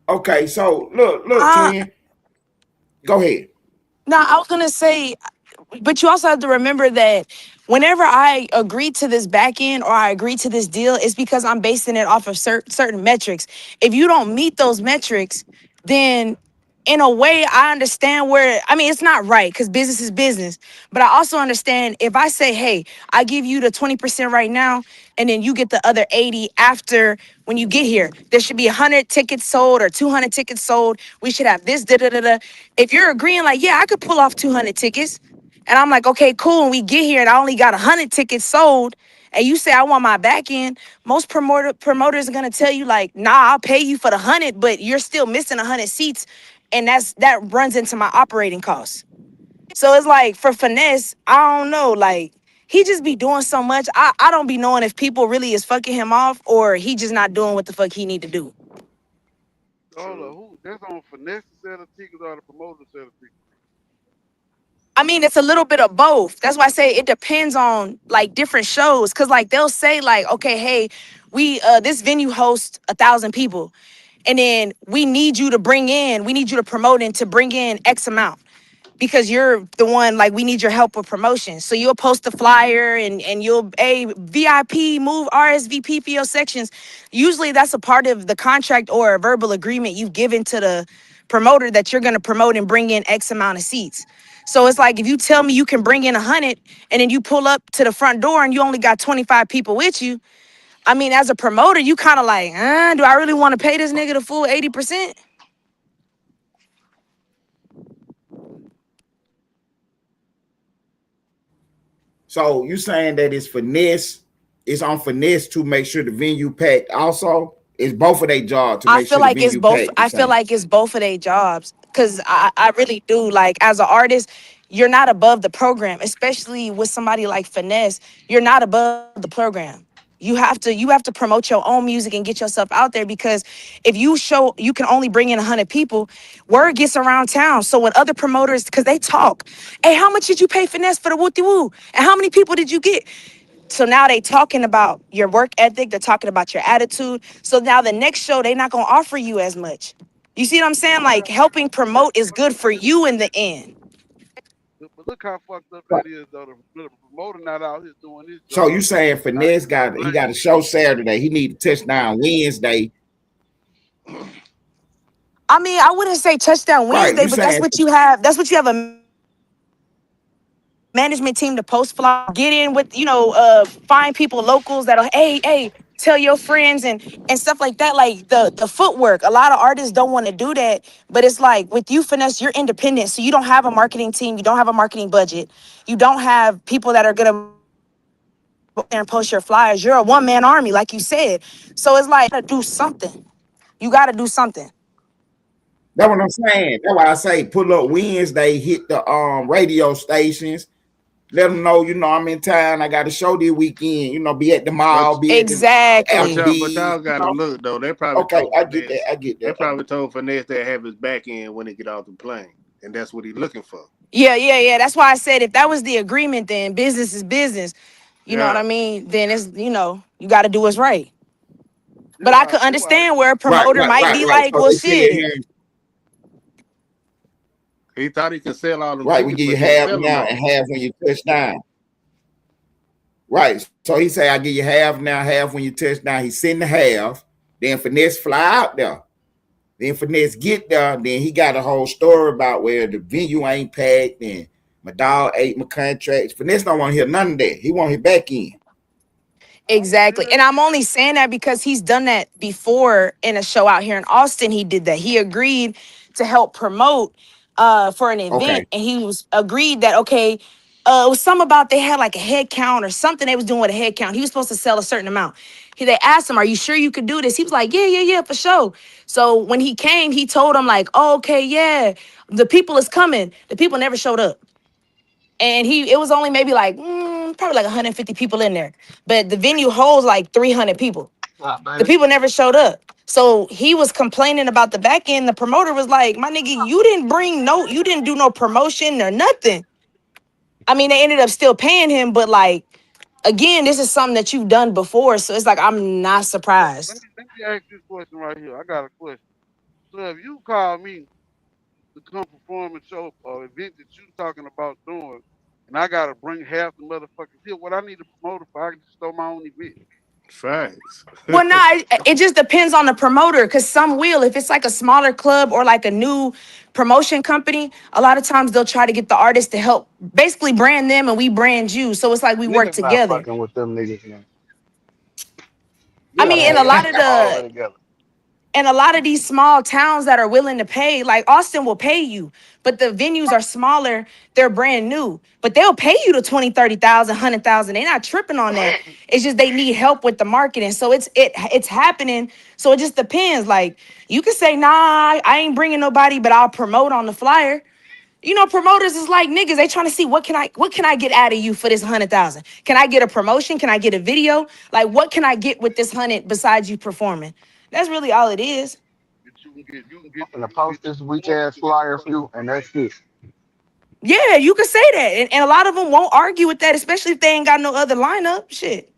Okay, so look, Uh, twin. Go ahead. Now, I was gonna say, but you also have to remember that whenever I agree to this back end or I agree to this deal, it's because I'm basing it off of certain metrics. If you don't meet those metrics, then in a way, I understand where, I mean, it's not right because business is business. But I also understand if I say, hey, I give you the 20% right now, and then you get the other 80 after when you get here, there should be 100 tickets sold or 200 tickets sold. We should have this, da da da da. If you're agreeing, like, yeah, I could pull off 200 tickets. And I'm like, okay, cool. And we get here and I only got 100 tickets sold. And you say I want my back end. Most promoters are gonna tell you like, nah, I'll pay you for the 100, but you're still missing 100 seats, and that runs into my operating costs. So it's like for finesse, I don't know, like he just be doing so much. I don't be knowing if people really is fucking him off or he just not doing what the fuck he need to do. Hold True. on, who? That's on finesse set of tickets or the promoter set of tickets? I mean, it's a little bit of both. That's why I say it depends on like different shows. Cause like they'll say like, okay, hey, we this venue hosts 1,000 people. And then we need you to promote and to bring in X amount because you're the one like we need your help with promotion. So you'll post the flyer and you'll a VIP move RSVP for your sections. Usually that's a part of the contract or a verbal agreement you've given to the promoter that you're going to promote and bring in X amount of seats. So it's like if you tell me you can bring in 100 and then you pull up to the front door and you only got 25 people with you. I mean, as a promoter, you kind of like, do I really want to pay this nigga the full 80%? So you saying that it's finesse? It's on finesse to make sure the venue packed. Also, it's both of their job to I make feel sure the like it's venue both. packed. You I feel saying? like it's both of their jobs because I really do. Like as an artist, you're not above the program, especially with somebody like Finesse. You're not above the program. You have to promote your own music and get yourself out there because if you show you can only bring in 100 people, word gets around town. So when other promoters, because they talk, hey, how much did you pay Finesse for the Wooty Woo? And how many people did you get? So now they talking about your work ethic. They're talking about your attitude. So now the next show, they're not going to offer you as much. You see what I'm saying? Like helping promote is good for you in the end. But look how fucked up Right. that is, though. The promoter not out here doing his So you job. saying Not finesse got he got a show Saturday. He need to touchdown Wednesday. I mean, I wouldn't say touchdown Right. Wednesday, You but that's saying what you have. That's what you have a management team to post flyers, get in with, find people locals that'll, hey, tell your friends and stuff like that. Like the footwork. A lot of artists don't want to do that, but it's like with you, Finesse, you're independent. So you don't have a marketing team, you don't have a marketing budget, you don't have people that are gonna go out there and post your flyers. You're a one-man army, like you said. So it's like you gotta do something. You gotta do something. that's what I'm saying. That's why I say pull up Wednesday, hit the radio stations, let them know, I'm in town. I got a show this weekend. Be at the But mall, be at the but Exactly. Applebee's. y'all gotta look though. They probably Okay, told I get that. Finesse. I get They that. probably told Finesse to have his back end when he get off the plane, and that's what he's looking for. Yeah. That's why I said if that was the agreement, then business is business. You know what Yeah. I mean? Then it's, you got to do what's right. That's But I why. could That's why. understand where a Right, promoter right, might right, be right. like, So well, they sit shit. here, He thought he could sell all them right? We tickets, give you but didn't half sell them now all. and half when you touch down. Right. So he say I give you half now, half when you touch down. He send the half. Then finesse fly out there. Then finesse get there. Then he got a whole story about where the venue ain't packed and my dog ate my contracts. Finesse don't want to hear none of that. He want his back in. Exactly. Yeah. And I'm only saying that because he's done that before in a show out here in Austin. He did that. He agreed to help promote for an event. Okay. And he was agreed that, okay, it was something about they had like a head count or something they was doing with a head count. He was supposed to sell a certain amount. They asked him, are you sure you could do this? He was like, yeah, for sure. So when he came, he told him like, oh, okay, yeah, the people is coming. The people never showed up. And it was only maybe like probably like 150 people in there, but the venue holds like 300 people. The people never showed up. So he was complaining about the back end. The promoter was like, my nigga, you didn't do no promotion or nothing. I mean, they ended up still paying him, but like, again, this is something that you've done before. So it's like, I'm not Let me surprised. let me ask this question right here. I got a question. So if you call me to to come perform and show event that you talking about doing, and I gotta bring half the motherfuckers here. What I need a promoter for? I can just throw my own event. Facts. Well, nah, it just depends on the promoter because some will. If it's like a smaller club or like a new promotion company, a lot of times they'll try to get the artist to help basically brand them and we brand you. So it's like we work Niggas not together. fucking with them niggas, man. I Yeah, mean, man. in a lot of All the way the together. and a lot of these small towns that are willing to pay, like Austin will pay you, but the venues are smaller, they're brand new, but they'll pay you the 20, 30,000, 100,000. They're not tripping on that. It's just they need help with the marketing. So it's happening. So it just depends. Like you can say, nah, I ain't bringing nobody, but I'll promote on the flyer. You know, promoters is like niggas. They trying to see what can I get out of you for this 100,000? Can I get a promotion? Can I get a video? Like, what can I get with this 100 besides you performing? That's really all it is. That I'm gonna post this weak ass flyer for you, and that's it. Yeah, you can say that. And a lot of them won't argue with that, especially if they ain't got no other lineup. Shit.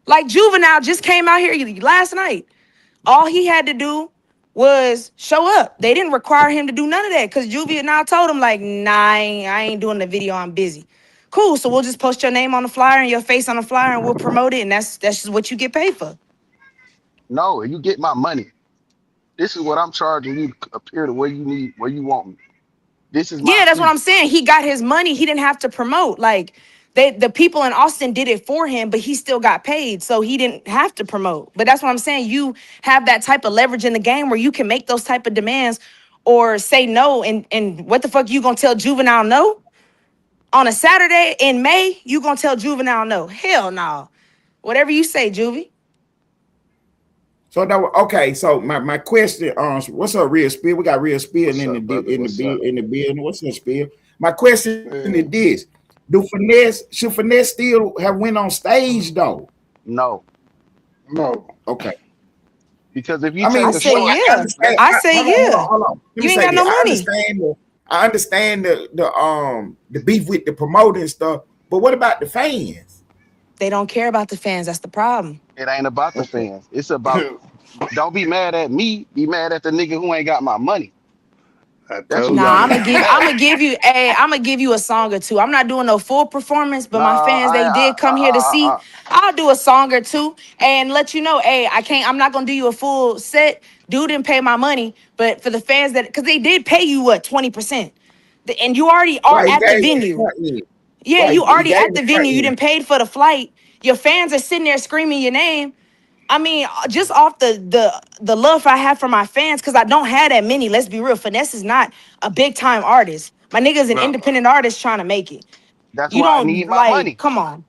Like Juvenile just came out here last night. All he had to do was show up. They didn't require him to do none of that because Juvenile told him, like, nah, I ain't doing the video. I'm busy. Cool. So we'll just post your name on the flyer and your face on the flyer and we'll promote it. And that's just what you get paid for. No, you get my money. This is what I'm charging you to appear to where you need, where you want me. This is my Yeah, that's what fee. I'm saying. He got his money. He didn't have to promote. Like the people in Austin did it for him, but he still got paid. So he didn't have to promote. But that's what I'm saying. You have that type of leverage in the game where you can make those type of demands or say no. And what the fuck you gonna tell Juvenile no? On a Saturday in May, you gonna tell Juvenile no. Hell no. Whatever you say, Juvie. So that okay. So my question, what's up, Real Spill? We got Real Spill What's up, brother? in the What's up? building. What's up, Spill? My question is Man, this: should Finesse still have went on stage though? no, No. Okay. because if you I take I mean, the say short, I yeah. understand. I say Hold on, yeah. hold on. Let me You ain't say got no that. money. I understand the beef with the promoter and stuff. But what about the fans? They don't care about the fans. That's the problem. it ain't about the Okay. fans. It's about, don't be mad at me. Be mad at the nigga who ain't got my money. I That's who told y'all Nah, you. need to be mad I'm at. gonna give you I'm gonna give you a song or two. I'm not doing no full performance, but No, my fans they did come here to see. I'll do a song or two and let you know, hey, I'm not gonna do you a full set. Dude didn't pay my money, but for the fans that because they did pay you what 20%. And you already are Right, he at the gave him the venue. front end. Yeah, Right, you he already gave him at the the front venue. You end. didn't paid for the flight. Your fans are sitting there screaming your name. I mean, just off the love I have for my fans, because I don't have that many. Let's be real. Finesse is not a big time artist. My nigga's an No. independent artist trying to make it. That's You why I don't need my like, money. come on.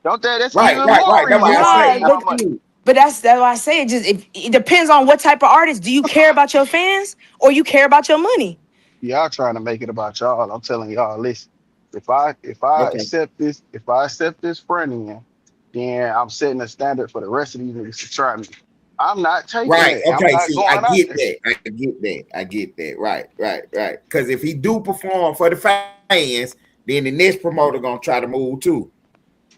Don't that? That's Right, even right, more right. That's why reason I why I say Nah, need my but money. that's why I say it. Just it depends on what type of artist. Do you care about your fans or you care about your money? Y'all trying to make it about y'all. I'm telling y'all, listen. If I okay. accept this friend in, then I'm setting a standard for the rest of these niggas to try me. I'm not taking Right. it. I'm Okay. not See, I going out get there. that. I get that. I get that. Right. Right. Right. Because if he do perform for the fans, then the next promoter gonna try to move too.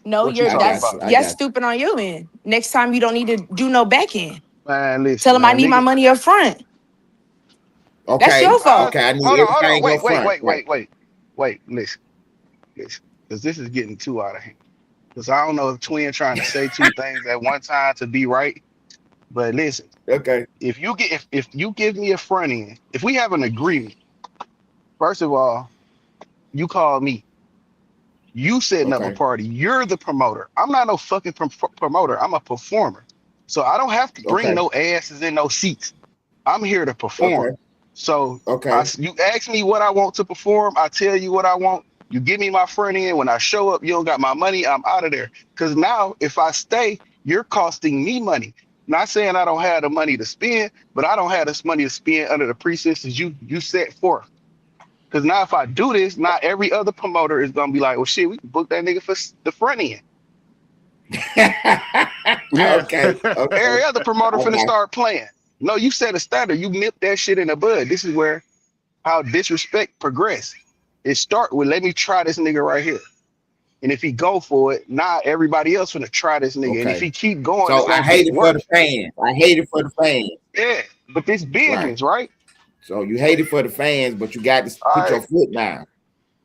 No, What you you're I talking got about? you. I that's got stupid on your end. Next time you don't need to do no back end. Man, Tell listen, them I man, need my nigga. money up front. you. That's Okay. your fault. Okay. I need Hold on. everything Wait, up wait, front. wait, Right. wait, wait, wait. Listen, because this is getting too out of hand. Because I don't know if Twin trying to say two things at one time to be right, but listen, Okay. if you give me a front end, if we have an agreement, first of all, you call me. You setting up a Okay. party. You're the promoter. I'm not no fucking promoter. I'm a performer. So I don't have to bring Okay. no asses in no seats. I'm here to perform. Okay. So Okay. you ask me what I want to perform. I tell you what I want. You give me my front end. When I show up, you don't got my money. I'm out of there. Because now if I stay, you're costing me money. Not saying I don't have the money to spend, but I don't have this money to spend under the pretenses you set forth. Because now if I do this, not every other promoter is gonna be like, well, shit, we can book that nigga for the front end. Yeah. Okay. Okay. Every other promoter I finna got start playing. No, you set a standard. You nip that shit in the bud. This is where how disrespect progress. It start with let me try this nigga right here. And if he go for it, now everybody else finna try this you. nigga. And if Okay. he keep going, it's So I gonna hate get it for the worse. fans. I hate it for the fans. Yeah. But this Right. business, right? So you hate it for the fans, but you got to All put your right, foot down.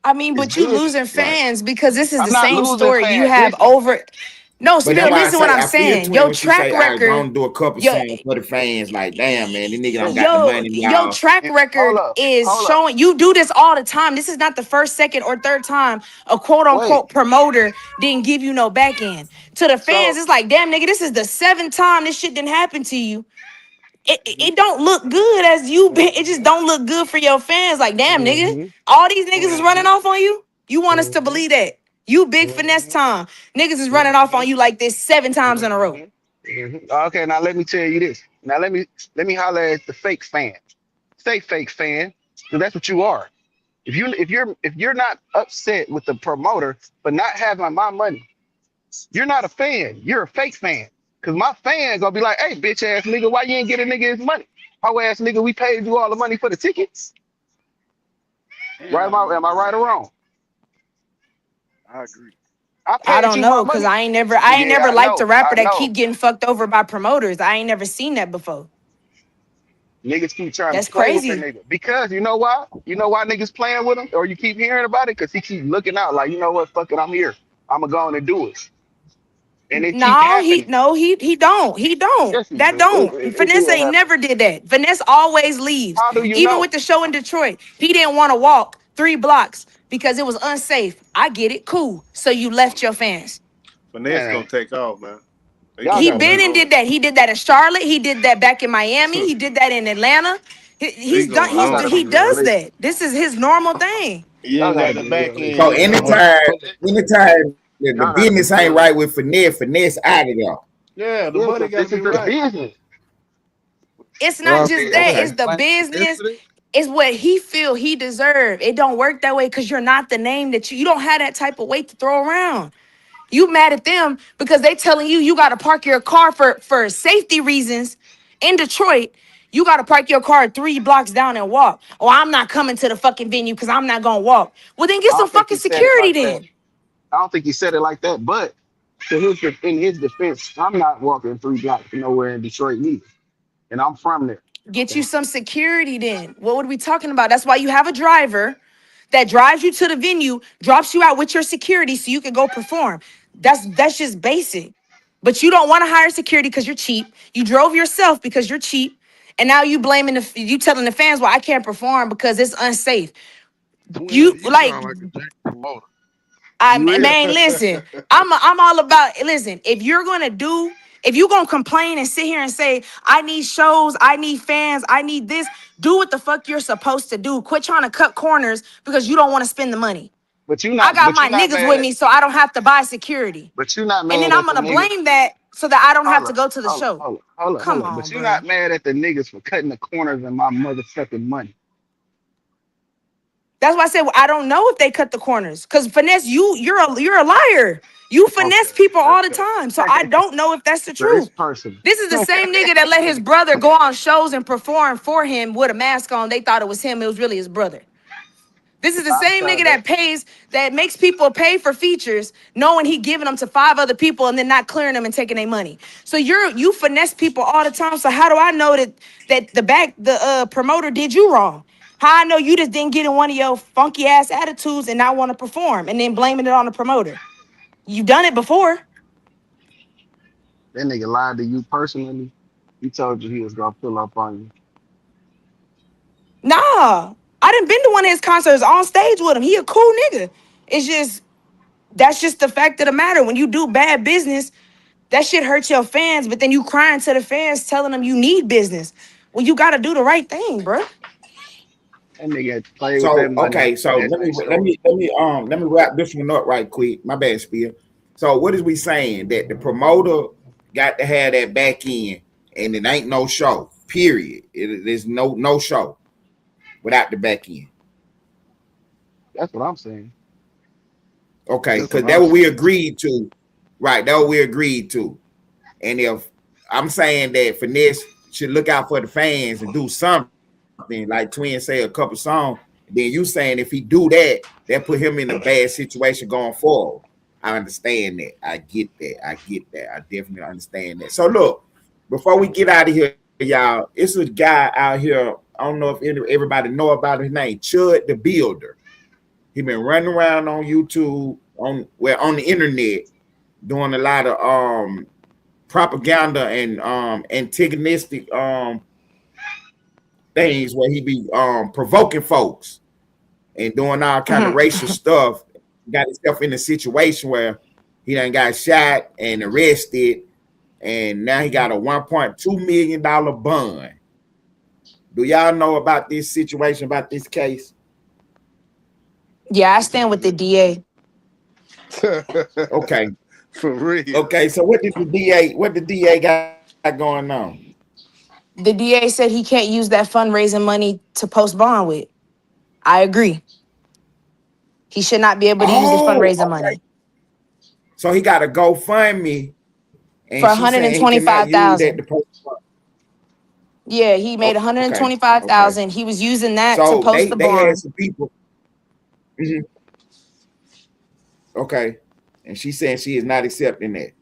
I mean, it's but you good. losing Right. fans because this is I'm the not same losing story you fans. have Listen, over. No, But that's Spill, why I listen what say I'm I feel saying. twin Your when she track say, "I record, gonna do a couple your songs for the fans." Like, damn, man, this nigga don't got the yo, money, your y'all. track hold record up, is hold up. showing you do this all the time. This is not the first, second, or third time a quote Wait, unquote promoter didn't give you no back end. To the fans, so it's like, damn, nigga, this is the seventh time this shit didn't happen to you. hmm It don't look good as you been. It just don't look good for your fans. Like, damn, nigga, hmm all these niggas is running hmm off on you. You want us to hmm believe that you big finesse hmm time niggas is running off hmm on you like this 7 times in a row. Okay, now let me tell you this. Now let me holler at the fake fan. Say fake fan, because that's what you are. If you're not upset with the promoter for not having my money, you're not a fan. You're a fake fan. Cause my fan gonna be like, hey, bitch ass nigga, why you ain't get a nigga his money? How ass nigga, we paid you all the money for the tickets. Right? Am I right or wrong? I agree. I I paid don't you my know because money. I ain't never Yeah, I liked a know. rapper I that know. keep getting fucked over by promoters. I ain't never seen that before. Niggas keep trying to That's play with the crazy. nigga because you know why? You know why niggas playing with him, or you keep hearing about it? Cause he keep looking out like, you know what? Fuck it, I'm here. I'ma go on and do it, and it keep No, he happening. no, he don't. He don't. Yes, he That do. don't. It Finesse did ain't happen. never did that. Finesse always leaves. How do you Even know? with the show in Detroit, he didn't want to walk 3 blocks because it was unsafe. I get it. Cool. So you left your fans. Finesse gonna Man, take off, man. He y'all gonna He go gotta be been and crazy. did going. that. He did that in Charlotte. He did that back in Miami. He did that in Atlanta. He He's done. going Y'all He's gotta on. be he does realistic. that. This is his normal thing. You Y'all ain't gotta got the be back end. realistic. So You ain't gonna work. anytime the Y'all gotta be business ain't realistic. right with finesse out of there. Yeah, the Yeah, money because got to this be is the right. business. It's What not I just said, that. what Okay. It's you the explained business. yesterday. It's what he feel he deserve. It don't work that way because you're not the name that you don't have that type of weight to throw around. You mad at them because they telling you you got to park your car for safety reasons in Detroit. You got to park your car 3 blocks down and walk. Oh, I'm not coming to the fucking venue because I'm not gonna walk. Well, then get I some don't think fucking he said it security like that. then. I don't think he said it like that. But in his defense, I'm not walking 3 blocks nowhere in Detroit either, and I'm from there. Get you Okay. some security then. What would we talking about? That's why you have a driver that drives you to the venue, drops you out with your security so you can go perform. That's just basic. But you don't want to hire security because you're cheap. You drove yourself because you're cheap. And now you blaming you telling the fans, well, I can't perform because it's unsafe. Twin, You you like sound like a jank promoter. I You is. man, listen. I'm all about listen. If you're gonna complain and sit here and say, I need shows, I need fans, I need this, do what the fuck you're supposed to do. Quit trying to cut corners because you don't want to spend the money. But you I not. got But you my not niggas mad with at. me, so I don't have to buy security. But you not And then mad I'm at the gonna niggas. blame that so that I don't have Hold to up. go to the Hold up. show. Hold up. Hold up. Come Hold up. on, But you bro. not mad at the niggas for cutting the corners in my motherfucking money. That's why I said well, I don't know if they cut the corners. Cause finesse, you're a liar. You Okay. finesse people all the Okay. time. So I don't know if that's the So it's truth. personal. This is the same nigga that let his brother go on shows and perform for him with a mask on. They thought it was him. It was really his brother. This is the I same understand nigga that. that makes people pay for features, knowing he giving them to 5 other people and then not clearing them and taking their money. So you finesse people all the time. So how do I know that the promoter did you wrong? How I know you just didn't get in one of your funky ass attitudes and not want to perform and then blaming it on the promoter? You've done it before. That nigga lied to you personally. He told you he was gonna pull up on you. Nah, I done been to one of his concerts on stage with him. He a cool nigga. It's just that's just the fact of the matter. When you do bad business, that shit hurts your fans, but then you crying to the fans telling them you need business. Well, you gotta do the right thing, bro. That nigga had to play with that So money okay, so and that nice story. let me wrap this one up right quick. My bad, Spear. So what is we saying that the promoter got to have that back end, and it ain't no show. Period. There's no show without the back end. That's what I'm saying. Okay, That's because what that I what we said too. agreed to, right? That what we agreed to. And if I'm saying that finesse should look out for the fans and do something, like Twin say a couple songs, then you saying if he do that put him in a bad situation going forward. I understand that. I get that. I get that. I definitely understand that. So look, before we get out of here, y'all, it's a guy out here I don't know if everybody know about his name, Chud the Builder. He been running around on YouTube, on the internet, doing a lot of propaganda and antagonistic things where he be provoking folks and doing all kind of racial stuff. Got himself in a situation where he done got shot and arrested, and now he got a $1.2 million bond. Do y'all know about this situation, about this case? Yeah, I stand with the DA. Okay. For real. Okay, so what the DA got going on? The DA said he can't use that fundraising money to post bond with. I agree. He should not be able to use his Oh, fundraising okay. money. So he got a GoFundMe, and For she's saying he cannot use that to 125,000. post. Yeah, he made Okay, 125,000. He was using that to So post the they had bond. some people. Mhm. Okay, and she's saying she is not accepting that.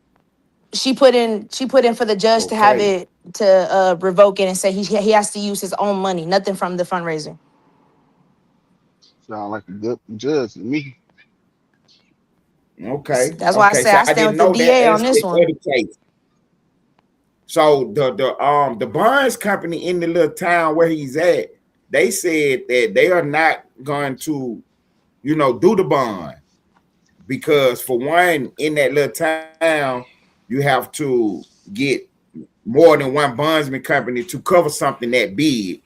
She put in for the judge to have Okay, it to revoke it and say he has to use his own money, nothing from the fundraiser. Sound like a good judge to me. That's why I okay. say So I I stand didn't with the know that DA on this aspect of one. the case. So the Barnes company in the little town where he's at, they said that they are not going to, do the bond because for one, in that little town, you have to get more than one bondsman company to cover something that big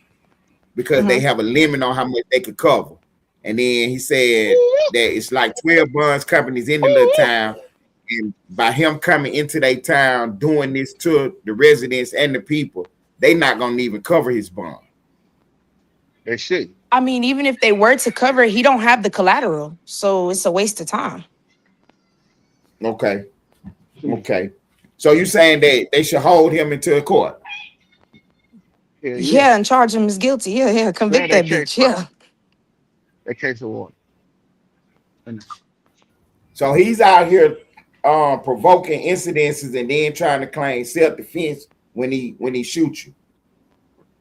because they Hmm. have a limit on how much they could cover. And then he said that it's like 12 bonds companies in the little town. And by him coming into their town doing this to the residents and the people, they not gonna even cover his bond. They should. I mean, even if they were to cover it, he don't have the collateral, so it's a waste of time. Okay. Okay. So you saying that they should hold him into a court? Hell yeah. Yeah, and charge him as guilty. Yeah, yeah, Grab convict that that case, bitch. bro. Yeah. That case of water. And So he's out here provoking incidences and then trying to claim self-defense when he shoots you.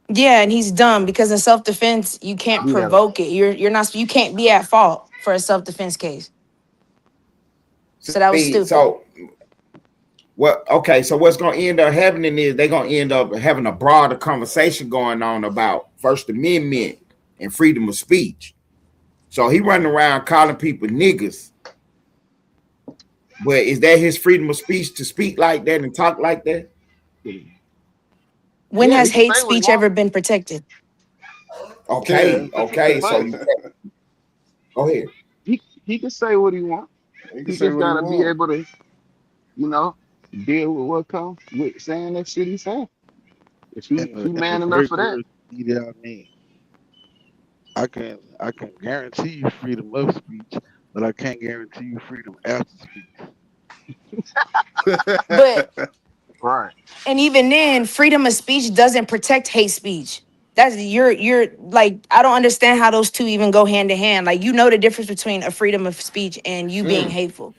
Yeah, and he's dumb because in self-defense, you can't you gotta provoke it. You're not you can't be at fault for a self-defense case. So that was See, stupid. so what? Okay, so what's gonna end up happening is they're gonna end up having a broader conversation going on about First Amendment and freedom of speech. So he running around calling people niggas, but is that his freedom of speech to speak like that and talk like that? When Yeah, he has can hate say what he speech ever wants. been protected? Yeah. Okay. So But you go ahead. He can say what he wants. he can He say just what he gotta be wants. able to, you know, deal with what comes with saying that shit he's saying. If he In the man enough great for that, words, I mean, I can guarantee you freedom of speech, but I can't guarantee you freedom after speech. But right? and even then, freedom of speech doesn't protect hate speech. That's you're like I don't understand how those two even go hand in hand. Like you know the difference between a freedom of speech and you being Mm. hateful.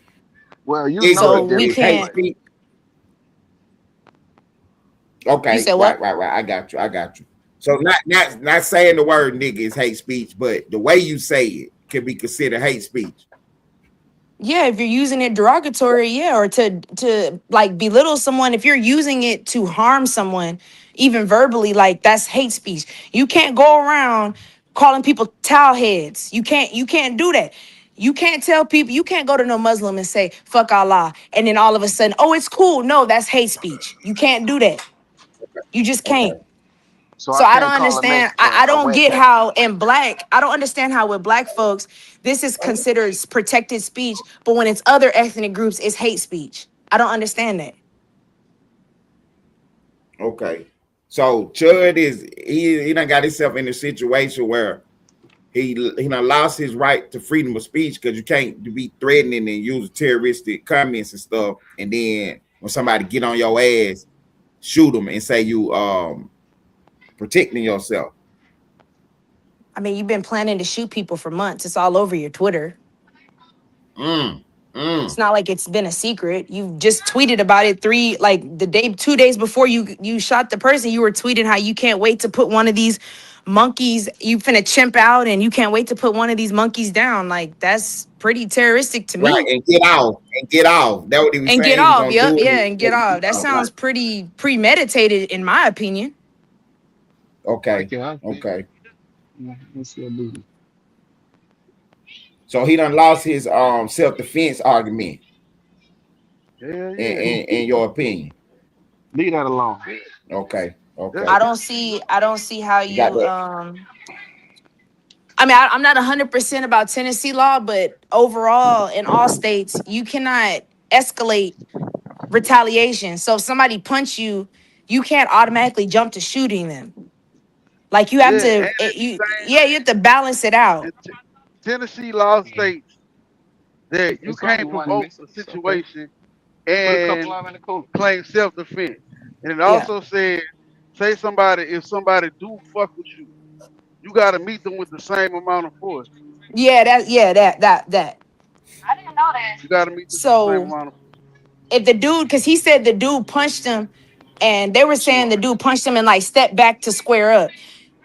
Well, you Is know the So we is difference hate can't. anyway. speech? You Okay, said what? right. I got you. So not saying the word nigga is hate speech, but the way you say it can be considered hate speech. Yeah, if you're using it derogatory, yeah, or to like belittle someone, if you're using it to harm someone, even verbally, like that's hate speech. You can't go around calling people towel heads. You can't do that. You can't tell people, you can't go to no Muslim and say, fuck Allah, and then all of a sudden, oh, it's cool. No, that's hate speech. You can't do that. You just can't. Okay, So So I I don't can't call a understand. Mexican I a don't get wetback. how in black, I don't understand how with black folks, this is considered protected speech, but when it's other ethnic groups, it's hate speech. I don't understand that. okay. So Chud he done got himself in a situation where he done lost his right to freedom of speech because you can't be threatening and use terroristic comments and stuff, and then when somebody get on your ass, shoot them and say you protecting yourself. I mean, you've been planning to shoot people for months. It's all over your Twitter. Mm, It's mm. not like it's been a secret. You just tweeted about it like the day, 2 days before you shot the person. You were tweeting how you can't wait to put one of these monkeys, you finna chimp out and you can't wait to put one of these monkeys down. Like that's pretty terroristic to Right, me. and get off, and get off. That what he was And get saying. He was off. gonna Yep, do it. yeah, and get off. That Right. sounds pretty premeditated in my opinion. Okay. Okay, I see. Okay. Let's see a movie. So he done lost his self defense argument. Hell yeah. In your opinion. Leave that alone. Okay. That's Okay. I don't see how You got you that. I mean, I'm not 100% about Tennessee law, but overall, in all states, you cannot escalate retaliation. So if somebody punch you, you can't automatically jump to shooting them. Like you have yeah. And to, at the same you have to balance it out. in Tennessee law states that you It's only can't one provoke missing. a It's okay. situation Put a couple and of them in the cooler. claim self-defense. And it Yeah, also says, say if somebody do fuck with you, you gotta meet them with the same amount of force. that. You gotta meet them with the same So amount of if the dude, because he said the dude punched him, and they were saying the Sure. dude punched him and like stepped back to square up.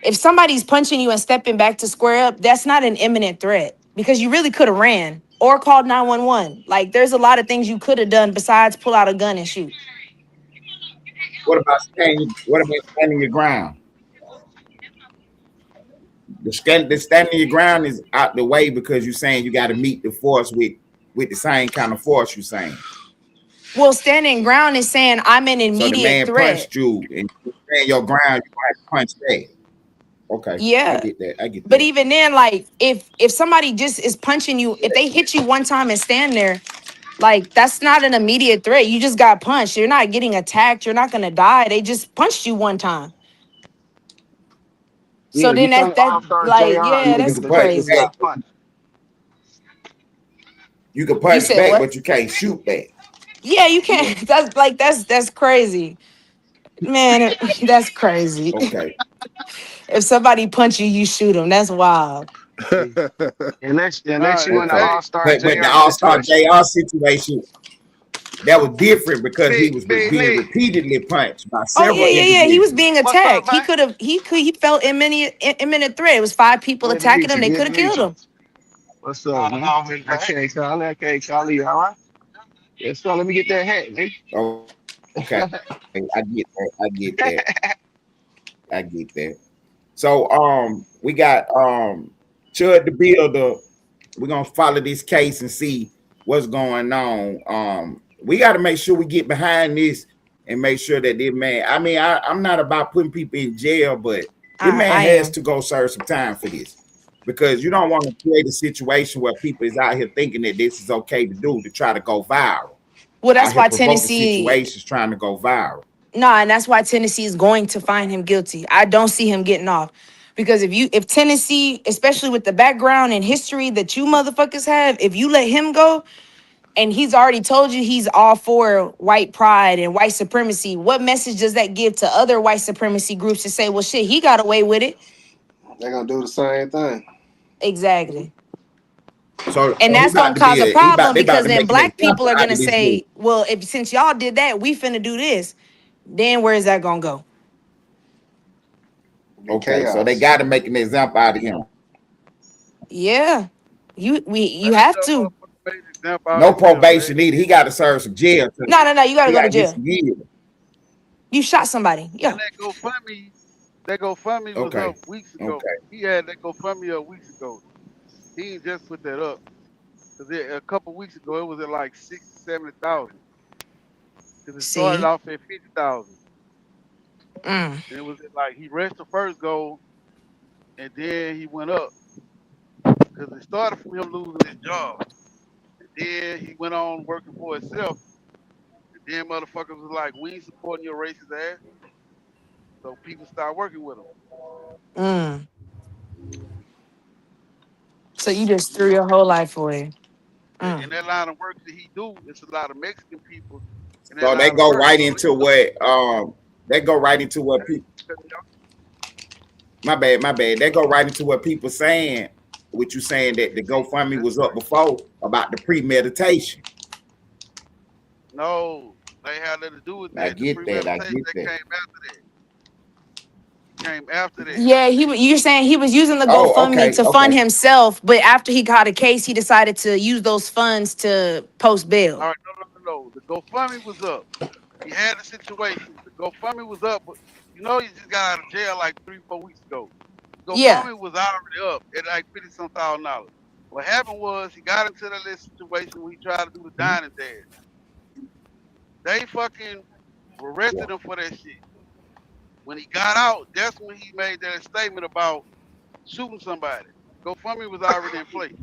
If somebody's punching you and stepping back to square up, that's not an imminent threat because you really could have ran or called 911. Like there's a lot of things you could have done besides pull out a gun and shoot. What about standing? What about standing your ground? The standing your ground is out the way because you're saying you got to meet the force with the same kind of force you're saying. Well, standing ground is saying I'm an So the immediate man threat. punched you and you stand your ground, you have to punch back. Okay, I Yeah. get that. I get But that. even then, like if somebody just is punching you, if they hit you one time and stand there, like that's not an immediate threat. You just got punched. You're not getting attacked. You're not gonna die. They just punched you one time. So Yeah, you then tell that All Star like JR yeah, Yeah, niggas you that's can that they punch just back. crazy. got punched. You can You punch said back, what? but you can't shoot back. Yeah, you Yeah. can't. That's crazy, man. That's crazy. Okay. If somebody punch you, you shoot them. That's wild. Yeah. Unless nah. you in the Okay. All Star But the JR All Star situation. JR situation that was different because he was Big being Lee. repeatedly punched by Oh yeah, several yeah, yeah. He was individuals. being What's up, attacked. He man? could have. He felt imminent threat. It was five people Good to attacking meet him. you. They Good could to have killed meet you. him. What's up, man? I can't call it. I can't call you. All right. Yeah, so let me get that hat, man. Okay. I get that. I get that. I get that. So we got Chud the Builder. We're gonna follow this case and see what's going on. We got to make sure we get behind this and make sure that this man. I mean, I'm not about putting people in jail, but this man I has am. to go serve some time for this because you don't want to create a situation where people is out here thinking that this is okay to do to try to go viral. Well, Out that's here why provoking Tennessee. situations trying to go viral. Nah, and that's why Tennessee is going to find him guilty. I don't see him getting off. Because if Tennessee, especially with the background and history that you motherfuckers have, if you let him go and he's already told you he's all for white pride and white supremacy, what message does that give to other white supremacy groups to say, well, shit, he got away with it? They're gonna do the same thing. Exactly. So And he that's about gonna to cause be a problem they about because to then make an black people example are out gonna of this dude. say, well, if since y'all did that, we finna do this. Then where is that gonna go? Be Okay, so they chaos. got to make an example out of him. Yeah. man, You that have dumb to. motherfucker made an example out No of himself, man. probation either. He got to serve some jail. No, you gotta He go got to to get jail. some years. You shot somebody. And Yeah. that GoFundMe was Okay. up weeks ago. Okay. He had that GoFundMe up weeks ago. He ain't just put that up because a couple weeks ago it was at like 60, 70,000. Because it started See? off at 50,000, Mm. and it was at like he reached the first goal, and then he went up because it started from him losing his job. And then he went on working for himself. And then motherfuckers was like, "We ain't supporting your racist ass," so people start working with him. Mm. So you just threw your whole life away. In Mm. that line of work that he do, it's a lot of Mexican people in that So they line of go work. right So into what they go right into what people my bad. They go right into what people saying, what you saying that the GoFundMe was up before about the premeditation. no, they had nothing to do with I that. The get that. I premeditation get that that. came after that. came after that. Yeah, you're saying he was using the Oh, GoFundMe okay, to fund okay. himself, but after he got a case, he decided to use those funds to post All bail. right, no. The GoFundMe was up. He had a situation. The GoFundMe was up, but he just got out of jail like 3, 4 weeks ago. The Yeah. GoFundMe was already up at like $50-some thousand. What happened was he got into that little situation where he tried to do the dining dad. They fucking arrested him for that shit. When he got out, that's when he made that statement about shooting somebody. GoFundMe was already in place.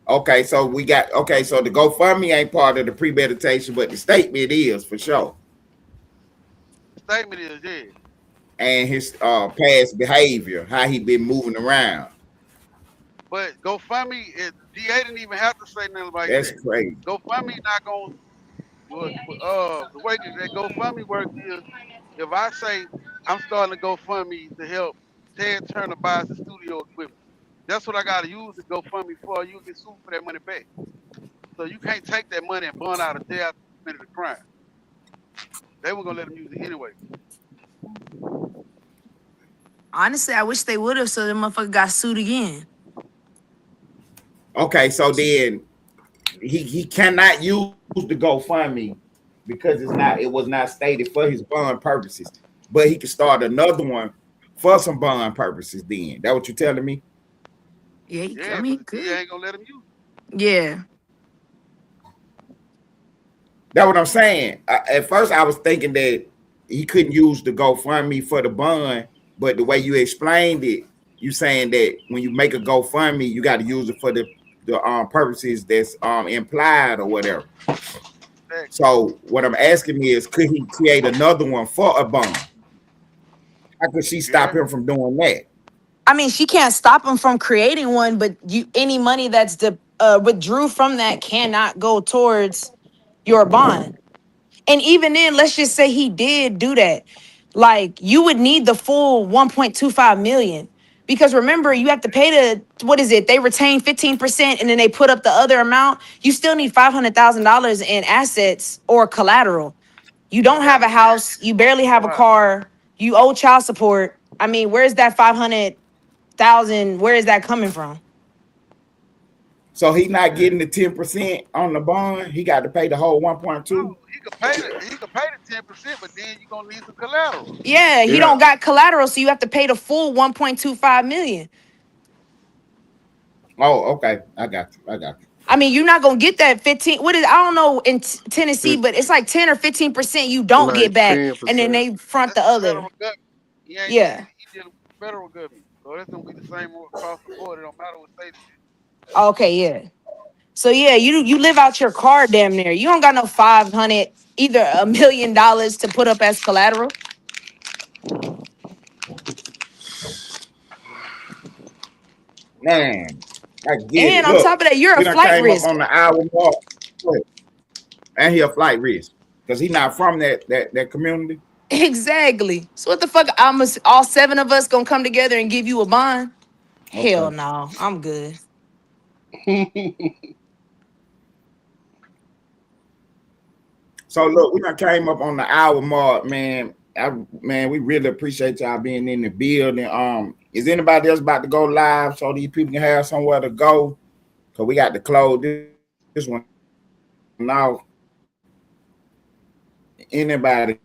Okay, so so the GoFundMe ain't part of the premeditation, but the statement is for sure. The statement is, yeah. And his past behavior, how he been moving around. But GoFundMe, DA didn't even have to say nothing like That's that. crazy. GoFundMe not gonna. The way that GoFundMe works is, if I say I'm starting a GoFundMe to help Ted Turner buy the studio equipment, that's what I gotta use the GoFundMe for. You get sued for that money back. So you can't take that money and burn out of jail after you committed a crime. They were gonna let him use it anyway. Honestly, I wish they would have, so the motherfucker got sued again. Okay, so then he cannot use the GoFundMe because it was not stated for his bond purposes, but he can start another one for some bond purposes. Then that what you're telling me? Yeah, I Yeah, mean, but the DA good. ain't gonna let him use it. Yeah. That's what I'm saying. At first, I was thinking that he couldn't use the GoFundMe for the bond, but the way you explained it, you saying that when you make a GoFundMe, you got to use it for the purposes that's implied or whatever. Exactly. So what I'm asking is, could he create another one for a bond? How could she stop Yeah. him from doing that? I mean, she can't stop him from creating one, but any money that's withdrew from that cannot go towards your bond. And even then, let's just say he did do that. Like, you would need the full 1.25 million. Because remember, you have to pay what is it? They retain 15% and then they put up the other amount. You still need $500,000 in assets or collateral. You You don't have have a to pay that house, you barely have a before. car, you owe child support. I mean, where's that 500,000? Where is that coming from? So he not getting the 10% on the bond. He got to pay the whole 1.2. No, he could pay the 10%, but then you're gonna need some collateral. Yeah, he Yeah. don't got collateral, so you have to pay the full 1.25 million. Oh, okay. I got you. I got you. I mean, you're not gonna get that 15. What is I don't know in Tennessee, but it's like 10 or 15% you don't Like get back, and then 10%. they front That's the the other. federal government. Yeah. He dealing with the federal government. So that's gonna be the same across the board. It don't matter what state it is. Okay, yeah. So yeah, you live out your car damn near. You don't got no 500, either $1 million to put up as collateral. Man, I get And it. on Look, top of that, you're a we done flight came up risk. on the hour mark. Look, and he a flight risk because he not from that community. Exactly. So what the fuck? All seven of us gonna come together and give you a bond? Hell Okay. no, I'm good. So look, we done came up on the hour mark, man. Man, we really appreciate y'all being in the building. Is anybody else about to go live so these people can have somewhere to go? Cause we got to close this one now. Anybody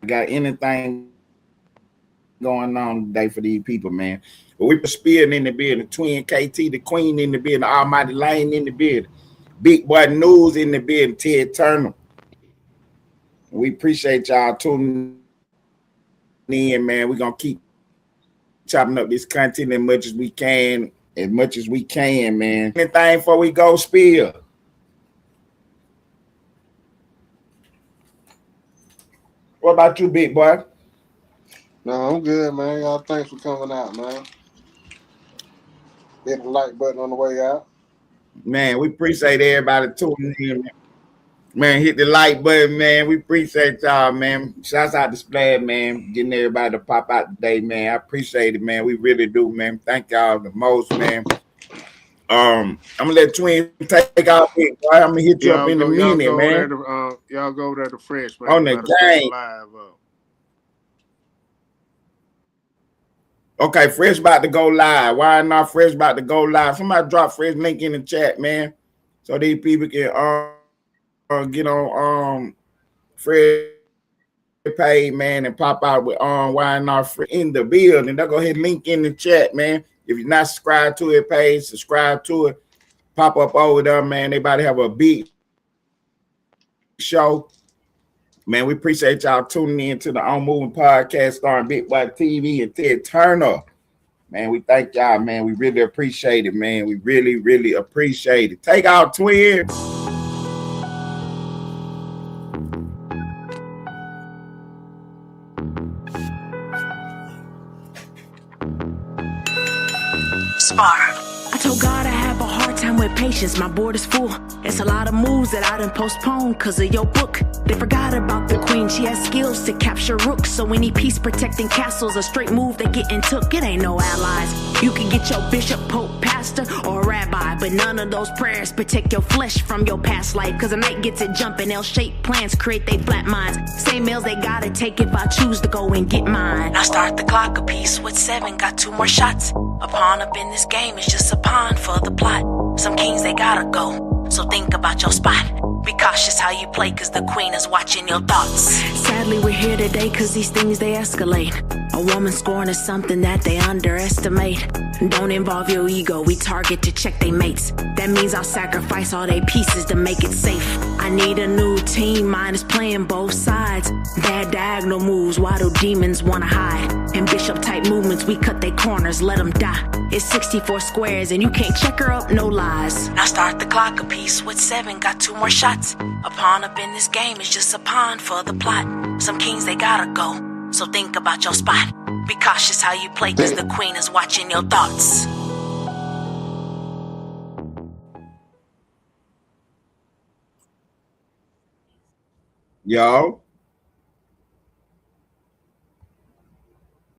got anything going on today for these people, man? But we spearing in the building, Twin KT, the Queen in the building, Almighty Lane in the building, Big Boy News in the building, Ted Turner. We appreciate y'all tuning in, man. We're gonna keep chopping up this content as much as we can, man. Anything before we go spill? What about you, big boy? No, I'm good, man. Y'all, thanks for coming out, man. Hit the like button on the way out. Man, we appreciate everybody tuning in. Man, hit the like button, man. We appreciate y'all, man. Shouts out to Splash, man. Getting everybody to pop out today, man. I appreciate it, man. We really do, man. Thank y'all the most, man. I'm gonna let Twin take off it. Boy. I'm gonna hit you up Y'all in a go, y'all minute, go over there man. to y'all go over there to Fresh, man. On We the about to start the game. live up. Okay, Fresh about to go live. Why not Fresh about to go live? Somebody drop Fresh link in the chat, man. So these people can get on Fresh page, man, and pop out with why not Fresh in the building. They'll go ahead and link in the chat, man. If you're not subscribed to it page, subscribe to it. Pop up over there, man. They about to have a big show. Man, we appreciate y'all tuning in to the On Moving Podcast starring Big White TV and Ted Turner. Man, we thank y'all, man. We really appreciate it, man. We really, really appreciate it. Take out Twin. Spar. I told God I have a hard time with patience, my board is full. It's a lot of moves that I done postponed cause of your book. They forgot about the queen, she has skills to capture rooks. So any peace protecting castles, a straight move they getting took. It ain't no allies. You can get your bishop, pope, pastor, or rabbi, but none of those prayers protect your flesh from your past life. Cause a night gets it jumping, they'll shape plans, create they flat minds. Same meals they gotta take if I choose to go and get mine. I start the clock a piece with 7, got 2 more shots. A pawn up in this game is just a pawn for the plot. Some kings they gotta go, so think about your spot. Be cautious how you play cause the queen is watching your thoughts. Sadly we're here today cause these things they escalate. A woman scorn is something that they underestimate. Don't involve your ego, we target to check they mates. That means I'll sacrifice all they pieces to make it safe. I need a new team, mine is playing both sides. Bad diagonal moves, why do demons wanna hide? And bishop type movements, we cut they corners, let them die. It's 64 squares and you can't check her up, no lies. Now start the clock a piece with 7, got 2 more shots. A pawn up in this game is just a pawn for the plot. Some kings they gotta go, so think about your spot. Be cautious how you play cause the queen is watching your thoughts. Yo.